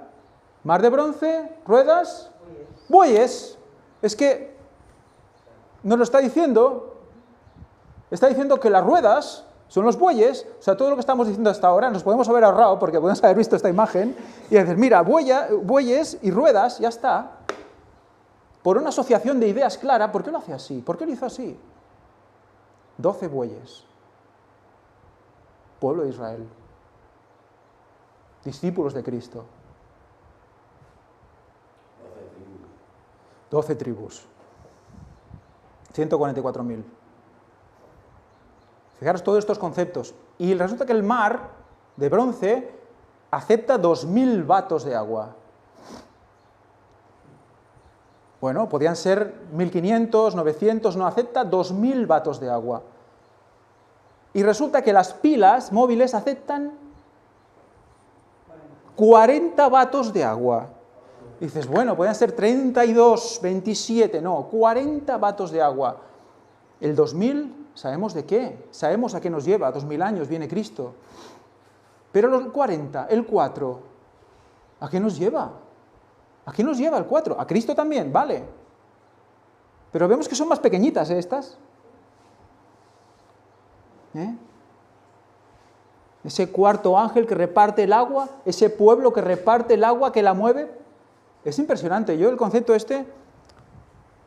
mar de bronce, ruedas, bueyes. Es que nos lo está diciendo que las ruedas son los bueyes. O sea, todo lo que estamos diciendo hasta ahora nos podemos haber ahorrado porque podemos haber visto esta imagen y decir, mira, bueyes y ruedas, ya está. Por una asociación de ideas clara, ¿por qué lo hace así? ¿Por qué lo hizo así? 12 bueyes. Pueblo de Israel. Discípulos de Cristo. 12 tribus. 144.000. Fijaros todos estos conceptos. Y resulta que el mar de bronce acepta 2.000 vatos de agua. Bueno, podían ser 1.500, 900, no, acepta 2.000 vatos de agua. Y resulta que las pilas móviles aceptan 40 vatos de agua. Y dices, bueno, podían ser 32, 27, no, 40 vatos de agua. El 2000, ¿sabemos de qué? Sabemos a qué nos lleva, 2000 años, viene Cristo. Pero los 40, el 4, ¿a qué nos lleva? ¿A qué nos lleva el 4? A Cristo también, vale. Pero vemos que son más pequeñitas estas. Ese cuarto ángel que reparte el agua, ese pueblo que reparte el agua, que la mueve, es impresionante. Yo el concepto este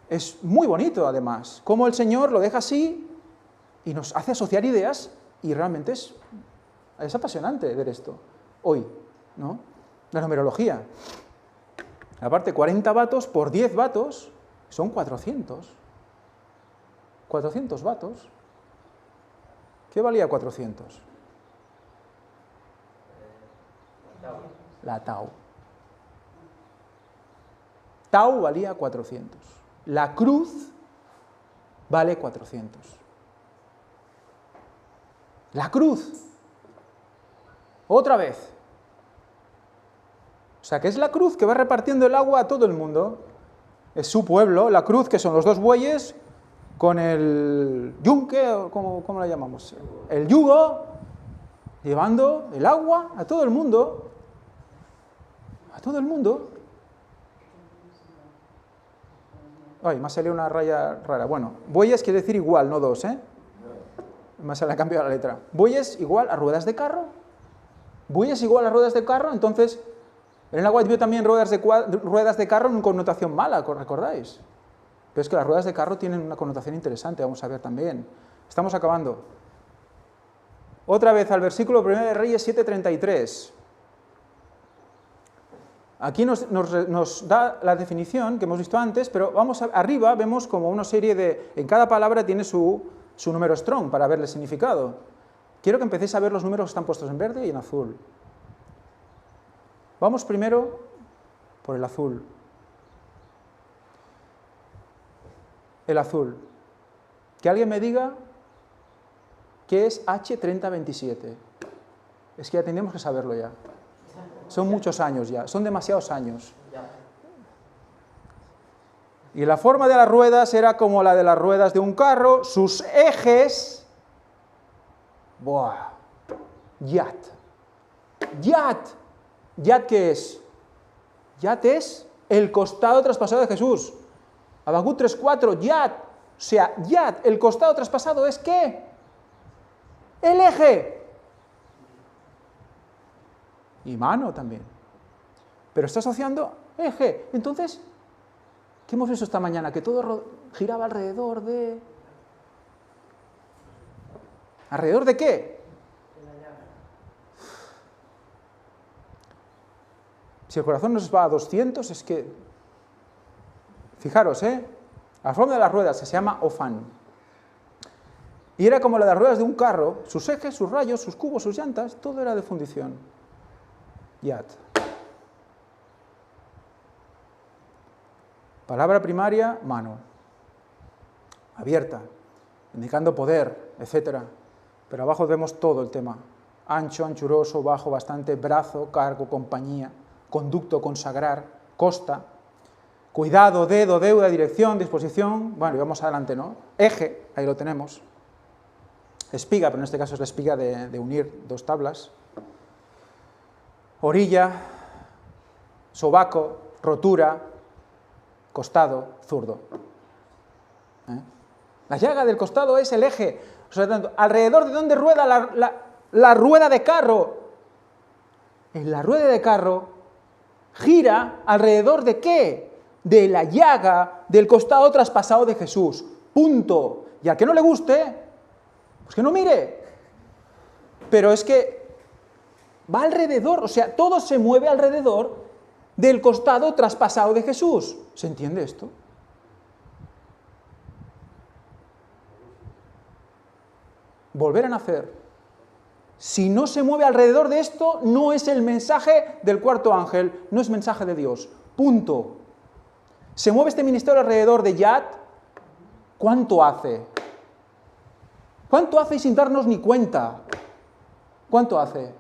es muy bonito además, cómo el Señor lo deja así y nos hace asociar ideas y realmente es apasionante ver esto hoy, ¿no? La numerología. Aparte, 40 vatos por 10 vatos son 400. 400 vatos. ¿Qué valía 400? La tau. Tau valía 400. La cruz vale 400. La cruz. Otra vez. O sea, que es la cruz que va repartiendo el agua a todo el mundo. Es su pueblo, la cruz, que son los 2 bueyes, con el yunque, ¿cómo la llamamos? El yugo, llevando el agua a todo el mundo. A todo el mundo. Ay, me ha salido una raya rara. Bueno, bueyes quiere decir igual, no 2, ¿eh? Me se le ha cambiado la letra. Bueyes igual a ruedas de carro. Bueyes igual a ruedas de carro, entonces... Elena White vio también ruedas de carro en connotación mala, ¿recordáis? Pero es que las ruedas de carro tienen una connotación interesante, vamos a ver también. Estamos acabando. Otra vez al versículo 1 de Reyes 7:33. Aquí nos da la definición que hemos visto antes, pero arriba vemos como una serie de... En cada palabra tiene su número strong para ver el significado. Quiero que empecéis a ver los números que están puestos en verde y en azul. Vamos primero por el azul. El azul. Que alguien me diga qué es H3027. Es que ya tendríamos que saberlo ya. Son muchos años ya, son demasiados años. Y la forma de las ruedas era como la de las ruedas de un carro, sus ejes... ¡Buah! Yat. Yat. ¿Yat qué es? Yat es el costado traspasado de Jesús. Habacuc 3:4, Yat. O sea, Yat, el costado traspasado es ¿qué? El eje. Y mano también. Pero está asociando eje. Entonces, ¿qué hemos visto esta mañana? Que todo giraba alrededor de... ¿Alrededor de qué? Si el corazón nos va a 200, es que... Fijaros, la forma de las ruedas se llama ofán. Y era como la de las ruedas de un carro, sus ejes, sus rayos, sus cubos, sus llantas, todo era de fundición. Yat. Palabra primaria, mano. Abierta, indicando poder, etc. Pero abajo vemos todo el tema. Ancho, anchuroso, bajo, bastante, brazo, cargo, compañía, conducto, consagrar, costa, cuidado, dedo, deuda, dirección, disposición. Bueno, y vamos adelante, ¿no? Eje, ahí lo tenemos. Espiga, pero en este caso es la espiga de unir dos tablas. Orilla, sobaco, rotura, costado, zurdo. La llaga del costado es el eje. O sea, tanto, ¿alrededor de dónde rueda la rueda de carro? En la rueda de carro gira alrededor de ¿qué? De la llaga del costado traspasado de Jesús. Punto. Y al que no le guste, pues que no mire. Pero es que va alrededor, o sea, todo se mueve alrededor del costado traspasado de Jesús. ¿Se entiende esto? Volver a nacer. Si no se mueve alrededor de esto, no es el mensaje del cuarto ángel, no es mensaje de Dios. Punto. ¿Se mueve este ministerio alrededor de Yat? ¿Cuánto hace? ¿Cuánto hace y sin darnos ni cuenta? ¿Cuánto hace?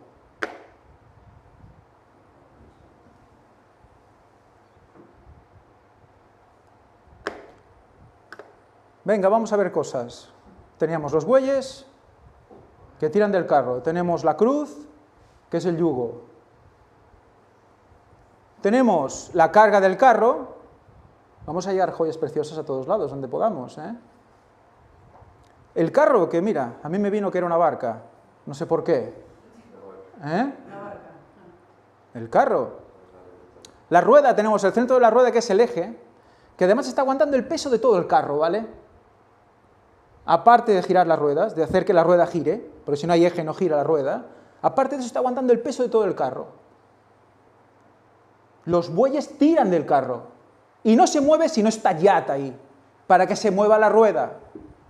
Venga, vamos a ver cosas. Teníamos los bueyes que tiran del carro. Tenemos la cruz, que es el yugo. Tenemos la carga del carro. Vamos a llevar joyas preciosas a todos lados, donde podamos. El carro, que mira, a mí me vino que era una barca. No sé por qué. El carro. La rueda, tenemos el centro de la rueda, que es el eje, que además está aguantando el peso de todo el carro, ¿vale? Aparte de girar las ruedas, de hacer que la rueda gire, porque si no hay eje no gira la rueda, aparte de eso está aguantando el peso de todo el carro. Los bueyes tiran del carro y no se mueve si no está Yat ahí, para que se mueva la rueda.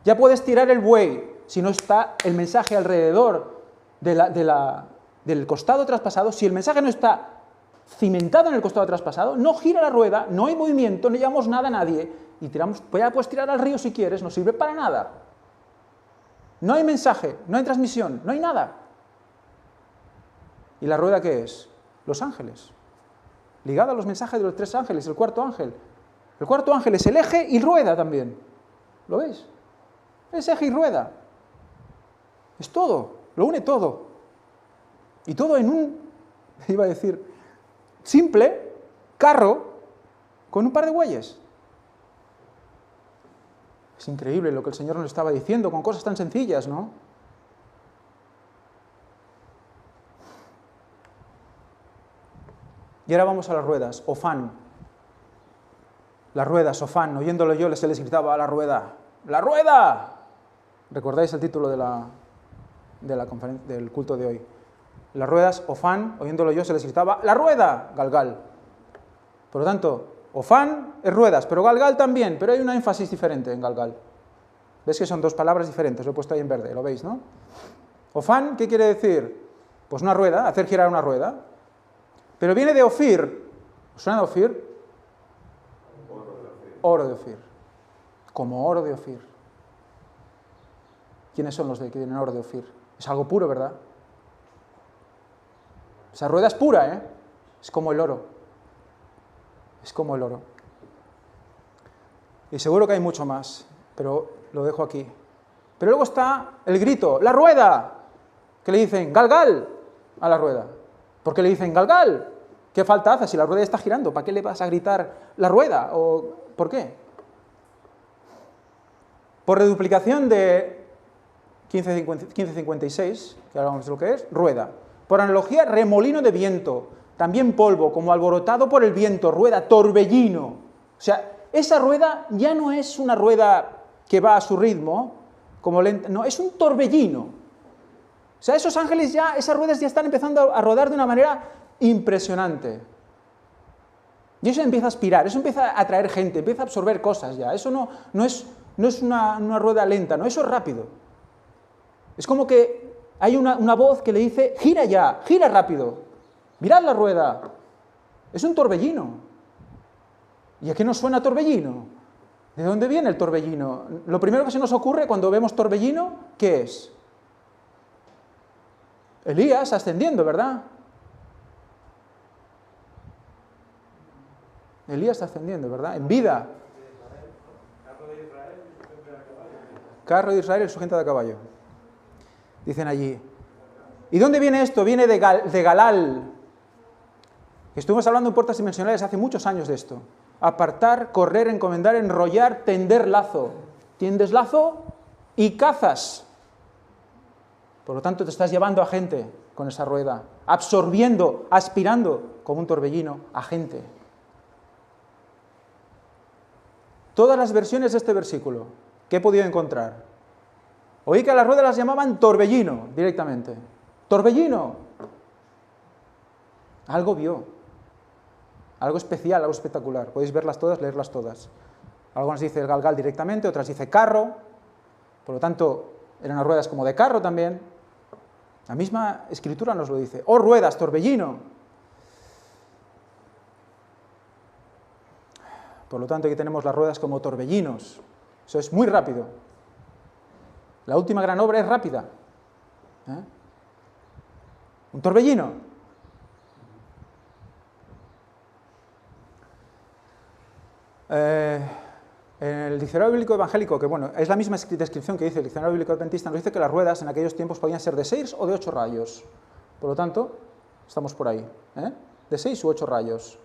Ya puedes tirar el buey si no está el mensaje alrededor del costado traspasado. Si el mensaje no está cimentado en el costado traspasado, no gira la rueda, no hay movimiento, no llevamos nada a nadie y tiramos, pues ya puedes tirar al río si quieres, no sirve para nada. No hay mensaje, no hay transmisión, no hay nada. ¿Y la rueda qué es? Los ángeles. Ligada a los mensajes de los tres ángeles, el cuarto ángel. El cuarto ángel es el eje y rueda también. ¿Lo veis? Es eje y rueda. Es todo, lo une todo. Y todo en un, iba a decir, simple carro con un par de bueyes. Es increíble lo que el Señor nos estaba diciendo con cosas tan sencillas, ¿no? Y ahora vamos a las ruedas, ofán. Las ruedas, Ofán, oyéndolo yo, se les gritaba, ¡la rueda! ¡La rueda! ¿Recordáis el título del culto de hoy? Las ruedas, Ofán, oyéndolo yo, se les gritaba, ¡la rueda! Galgal. Por lo tanto, Ofán es ruedas, pero Galgal también, pero hay una énfasis diferente en Galgal. ¿Ves que son dos palabras diferentes? Lo he puesto ahí en verde, lo veis, ¿no? Ofán, ¿qué quiere decir? Pues una rueda, hacer girar una rueda. Pero viene de Ofir. ¿Os suena de Ofir? Oro de Ofir. Como oro de Ofir. ¿Quiénes son los que tienen oro de Ofir? Es algo puro, ¿verdad? Esa rueda es pura, ¿eh? Es como el oro. Es como el oro. Y seguro que hay mucho más, pero lo dejo aquí. Pero luego está el grito, ¡la rueda! Que le dicen, ¡Galgal! A la rueda. ¿Por qué le dicen, ¡Galgal! ¿Qué falta hace si la rueda está girando? ¿Para qué le vas a gritar la rueda? ¿O por qué? Por reduplicación de 1556, que ahora vamos a ver lo que es, rueda. Por analogía, remolino de viento, también polvo, como alborotado por el viento, rueda, torbellino. O sea, esa rueda ya no es una rueda que va a su ritmo, como lenta, no, es un torbellino. O sea, esos ángeles ya, esas ruedas ya están empezando a rodar de una manera impresionante. Y eso empieza a aspirar, eso empieza a atraer gente, empieza a absorber cosas ya. Eso no es una rueda lenta, no, eso es rápido. Es como que hay una voz que le dice, gira ya, gira rápido, mirad la rueda. Es un torbellino. ¿Y a qué nos suena torbellino? ¿De dónde viene el torbellino? Lo primero que se nos ocurre cuando vemos torbellino, ¿qué es? Elías ascendiendo, ¿verdad? Elías está ascendiendo, ¿verdad? En vida. Carro de Israel y su gente de caballo. Dicen allí. ¿Y dónde viene esto? Viene de Galal. Estuvimos hablando en puertas dimensionales hace muchos años de esto. Apartar, correr, encomendar, enrollar, tender lazo. Tiendes lazo y cazas. Por lo tanto, te estás llevando a gente con esa rueda, absorbiendo, aspirando, como un torbellino, a gente. Todas las versiones de este versículo que he podido encontrar, oí que a las ruedas las llamaban torbellino, directamente. ¡Torbellino! Algo vio. Algo especial, algo espectacular. Podéis verlas todas, leerlas todas. Algunas dice el galgal directamente, otras dice carro. Por lo tanto, eran las ruedas como de carro también. La misma escritura nos lo dice. ¡Oh, ruedas, torbellino! Por lo tanto, aquí tenemos las ruedas como torbellinos. Eso es muy rápido. La última gran obra es rápida. Un torbellino. En el diccionario bíblico evangélico, que bueno, es la misma descripción que dice el diccionario bíblico adventista, nos dice que las ruedas en aquellos tiempos podían ser de 6 o de 8 rayos. Por lo tanto, estamos por ahí, de 6 u 8 rayos.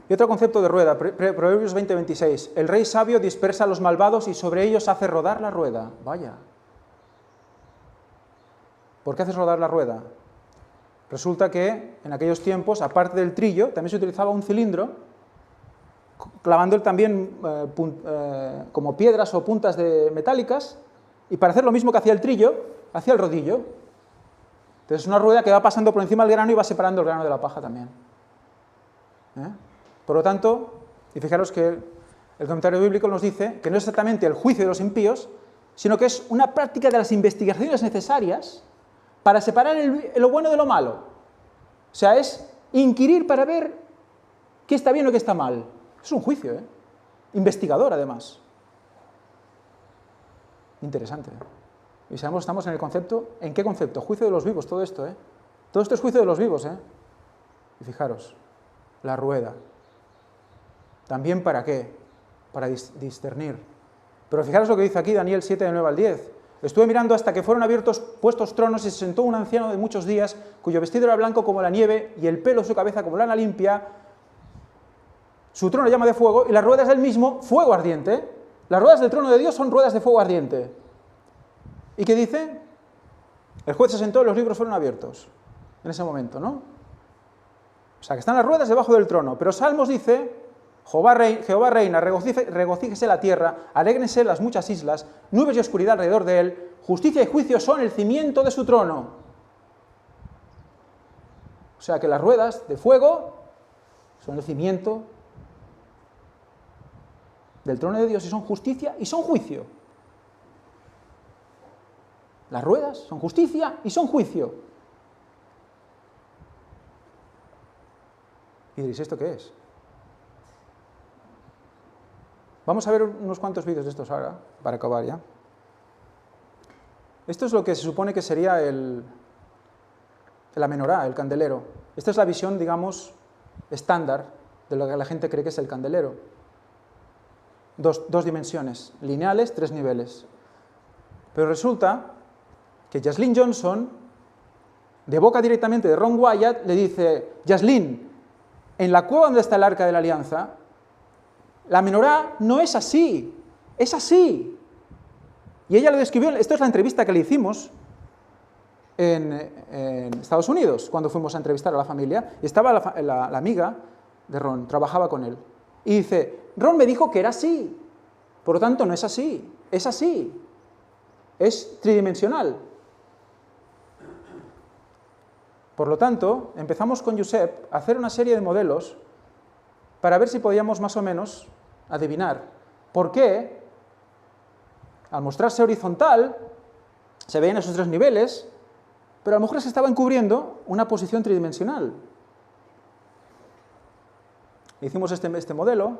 Y otro concepto de rueda, Proverbios 20:26. El rey sabio dispersa a los malvados y sobre ellos hace rodar la rueda. Vaya. ¿Por qué haces rodar la rueda? Resulta que en aquellos tiempos, aparte del trillo, también se utilizaba un cilindro, clavando también como piedras o puntas metálicas, y para hacer lo mismo que hacía el trillo, hacía el rodillo. Entonces es una rueda que va pasando por encima del grano y va separando el grano de la paja también. Por lo tanto, y fijaros que el comentario bíblico nos dice que no es exactamente el juicio de los impíos, sino que es una práctica de las investigaciones necesarias para separar lo bueno de lo malo. O sea, es inquirir para ver qué está bien o qué está mal. Es un juicio, investigador además. Interesante. Y sabemos que estamos en el concepto, ¿en qué concepto? Juicio de los vivos, todo esto, Todo esto es juicio de los vivos, Y fijaros, la rueda. ¿También para qué? Para discernir. Pero fijaros lo que dice aquí Daniel 7, de 9 al 10. Estuve mirando hasta que fueron puestos tronos y se sentó un anciano de muchos días, cuyo vestido era blanco como la nieve y el pelo de su cabeza como lana limpia. Su trono llama de fuego y las ruedas del mismo, fuego ardiente. Las ruedas del trono de Dios son ruedas de fuego ardiente. ¿Y qué dice? El juez se sentó y los libros fueron abiertos. En ese momento, ¿no? O sea, que están las ruedas debajo del trono. Pero Salmos dice, Jehová reina, regocíjese la tierra, alégrense las muchas islas, nubes y oscuridad alrededor de él, justicia y juicio son el cimiento de su trono. O sea, que las ruedas de fuego son el cimiento del trono de Dios y son justicia y son juicio. Las ruedas son justicia y son juicio. Y diréis, ¿esto qué es? Vamos a ver unos cuantos vídeos de estos ahora, para acabar ya. Esto es lo que se supone que sería la menorá, el candelero. Esta es la visión, digamos, estándar de lo que la gente cree que es el candelero. Dos dimensiones, lineales, 3 niveles. Pero resulta que Jaslyn Johnson, de boca directamente de Ron Wyatt, le dice, Jaslyn, en la cueva donde está el Arca de la Alianza, la menorá no es así, es así. Y ella lo describió, esto es la entrevista que le hicimos en Estados Unidos, cuando fuimos a entrevistar a la familia, y estaba la amiga de Ron, trabajaba con él, y dice, Ron me dijo que era así, por lo tanto no es así, es tridimensional. Por lo tanto, empezamos con Josep a hacer una serie de modelos para ver si podíamos más o menos adivinar por qué, al mostrarse horizontal, se veían esos 3 niveles, pero a lo mejor se estaba encubriendo una posición tridimensional. Hicimos este modelo,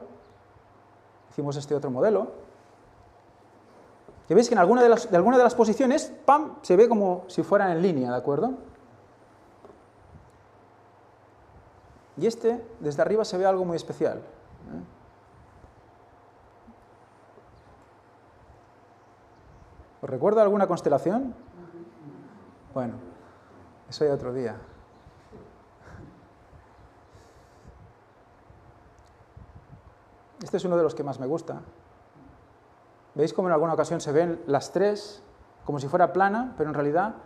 hicimos este otro modelo, que veis que en alguna de las posiciones, ¡pam!, se ve como si fueran en línea, ¿de acuerdo? Y desde arriba se ve algo muy especial. ¿Os recuerda alguna constelación? Bueno, eso ya otro día. Este es uno de los que más me gusta. ¿Veis cómo en alguna ocasión se ven las 3 como si fuera plana, pero en realidad...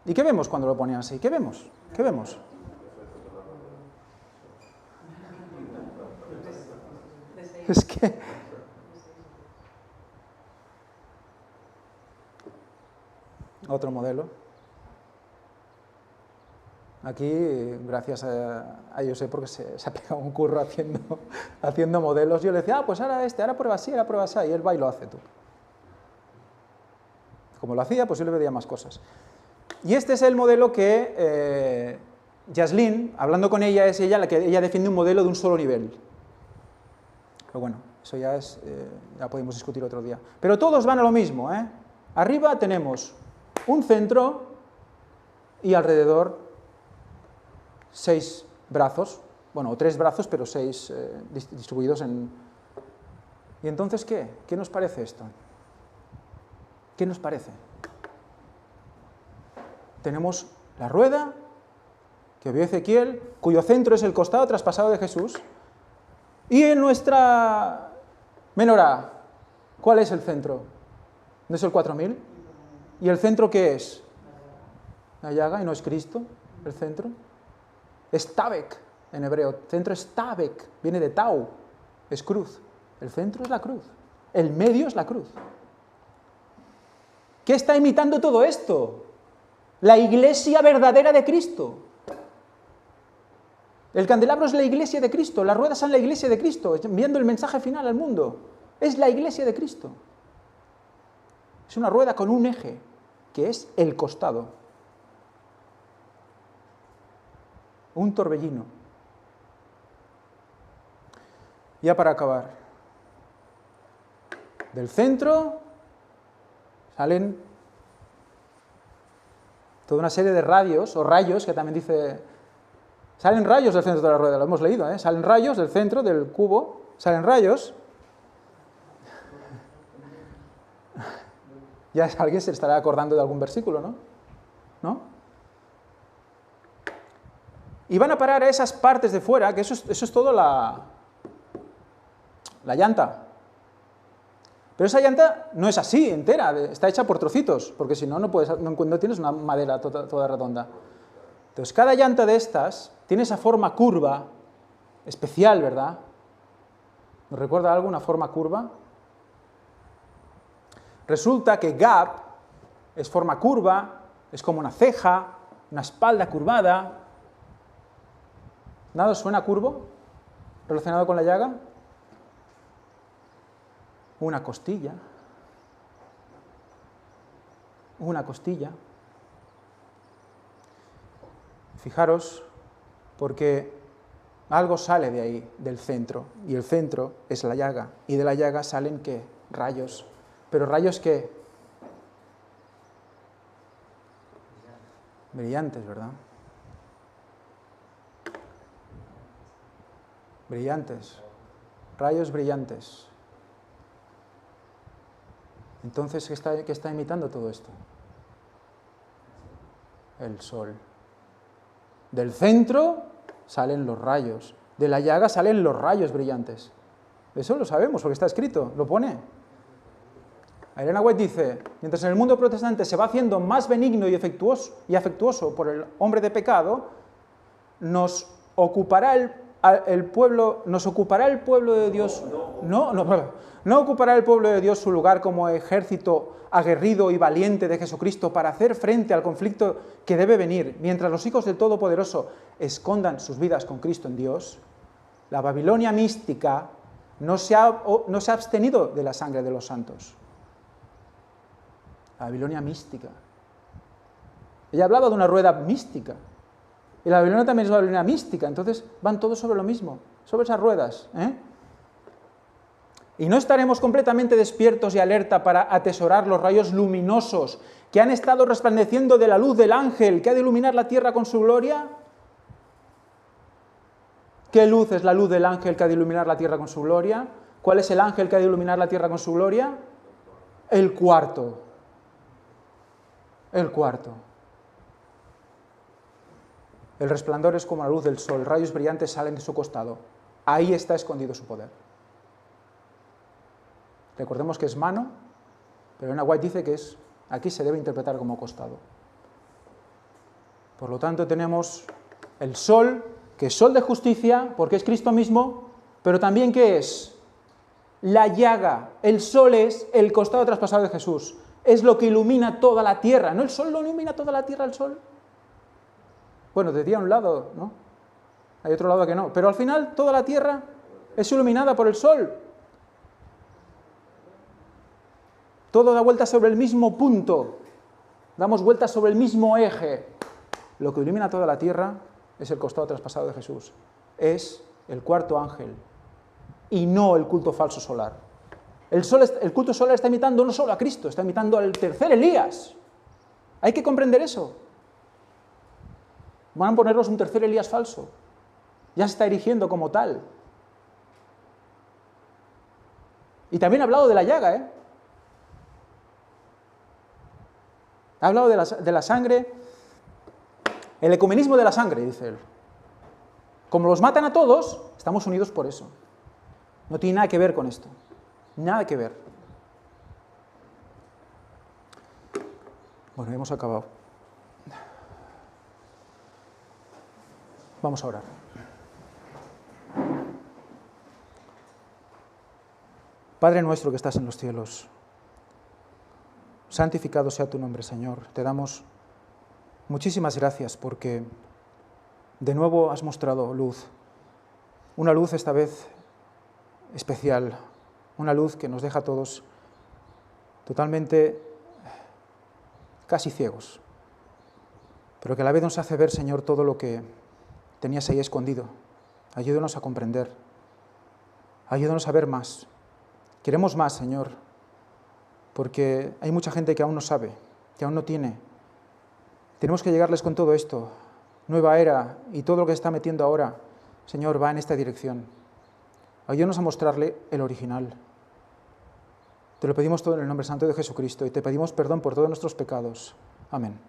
¿Y qué vemos cuando lo ponían así? ¿Qué vemos? ¿Qué vemos? Es que... Otro modelo. Aquí, gracias a José, porque se ha pegado un curro haciendo modelos. Yo le decía, pues ahora ahora prueba así, y él va y lo hace tú. Como lo hacía, pues yo le pedía más cosas. Y este es el modelo que Jaslyn, hablando con ella, es ella la que ella defiende un modelo de un solo nivel. Pero bueno, eso ya podemos discutir otro día. Pero todos van a lo mismo, ¿eh? Arriba tenemos un centro y alrededor 6 brazos, bueno, o 3 brazos, pero 6 distribuidos en... ¿Y entonces qué? ¿Qué nos parece esto? ¿Qué nos parece? Tenemos la rueda, que vio Ezequiel, cuyo centro es el costado traspasado de Jesús, y en nuestra menorá, ¿cuál es el centro? ¿No es el 4000? ¿Y el centro qué es? La llaga, y no es Cristo, el centro. Es Tabek, en hebreo. Centro es Tabek, viene de Tau, es cruz. El centro es la cruz. El medio es la cruz. ¿Qué está imitando todo esto? La iglesia verdadera de Cristo. El candelabro es la iglesia de Cristo, las ruedas son la iglesia de Cristo, enviando el mensaje final al mundo. Es la iglesia de Cristo. Es una rueda con un eje, que es el costado. Un torbellino. Ya para acabar. Del centro salen toda una serie de radios, o rayos, que también dice... Salen rayos del centro de la rueda, lo hemos leído, ¿eh? Salen rayos del centro, del cubo, salen rayos. Ya alguien se estará acordando de algún versículo, ¿no? ¿No? Y van a parar a esas partes de fuera, que eso es todo la llanta. Pero esa llanta no es así, entera, está hecha por trocitos, porque si no, no tienes una madera toda redonda. Entonces, cada llanta de estas tiene esa forma curva, especial, ¿verdad? ¿Nos recuerda algo una forma curva? Resulta que gap es forma curva, es como una ceja, una espalda curvada. ¿Nada os suena curvo relacionado con la llaga? Una costilla. Una costilla. Fijaros, porque algo sale de ahí, del centro, y el centro es la llaga, y de la llaga salen, ¿qué? Rayos. ¿Pero rayos qué? Brillantes, ¿verdad? Brillantes. Rayos brillantes. Entonces, ¿qué está imitando todo esto? El sol. Del centro salen los rayos, de la llaga salen los rayos brillantes. Eso lo sabemos, porque está escrito, lo pone. Elena White dice, mientras en el mundo protestante se va haciendo más benigno y afectuoso por el hombre de pecado, nos ocupará el pueblo de Dios, no ocupará el pueblo de Dios su lugar como ejército aguerrido y valiente de Jesucristo para hacer frente al conflicto que debe venir, mientras los hijos del Todopoderoso escondan sus vidas con Cristo en Dios. La Babilonia mística no se ha abstenido de la sangre de los santos. La Babilonia mística. Ella hablaba de una rueda mística. Y la Babilonia también es una Babilonia mística, entonces van todos sobre lo mismo, sobre esas ruedas. Y no estaremos completamente despiertos y alerta para atesorar los rayos luminosos que han estado resplandeciendo de la luz del ángel que ha de iluminar la tierra con su gloria. ¿Qué luz es la luz del ángel que ha de iluminar la tierra con su gloria? ¿Cuál es el ángel que ha de iluminar la tierra con su gloria? El cuarto. El cuarto. El resplandor es como la luz del sol, rayos brillantes salen de su costado. Ahí está escondido su poder. Recordemos que es mano, pero Elena White dice que aquí se debe interpretar como costado. Por lo tanto, tenemos el sol, que es sol de justicia, porque es Cristo mismo, pero también, ¿qué es? La llaga. El sol es el costado traspasado de Jesús. Es lo que ilumina toda la tierra. ¿No el sol lo ilumina toda la tierra, el sol? Bueno, de día a un lado, ¿no? Hay otro lado que no. Pero al final toda la tierra es iluminada por el sol. Todo da vueltas sobre el mismo punto. Damos vueltas sobre el mismo eje. Lo que ilumina toda la tierra es el costado traspasado de Jesús. Es el cuarto ángel. Y no el culto falso solar. El culto solar está imitando no solo a Cristo, está imitando al tercer Elías. Hay que comprender eso. Van a ponernos un tercer Elías falso. Ya se está erigiendo como tal. Y también ha hablado de la llaga, Ha hablado de la sangre, el ecumenismo de la sangre, dice él. Como los matan a todos, estamos unidos por eso. No tiene nada que ver con esto. Nada que ver. Bueno, hemos acabado. Vamos a orar. Padre nuestro que estás en los cielos, santificado sea tu nombre, Señor. Te damos muchísimas gracias porque de nuevo has mostrado luz. Una luz esta vez especial, una luz que nos deja a todos totalmente casi ciegos, pero que a la vez nos hace ver, Señor, todo lo que tenías ahí escondido. Ayúdanos a comprender, ayúdanos a ver más. Queremos más, Señor, porque hay mucha gente que aún no sabe, que aún no tiene. Tenemos que llegarles con todo esto. Nueva era y todo lo que se está metiendo ahora, Señor, va en esta dirección. Ayúdanos a mostrarle el original. Te lo pedimos todo en el nombre santo de Jesucristo y te pedimos perdón por todos nuestros pecados. Amén.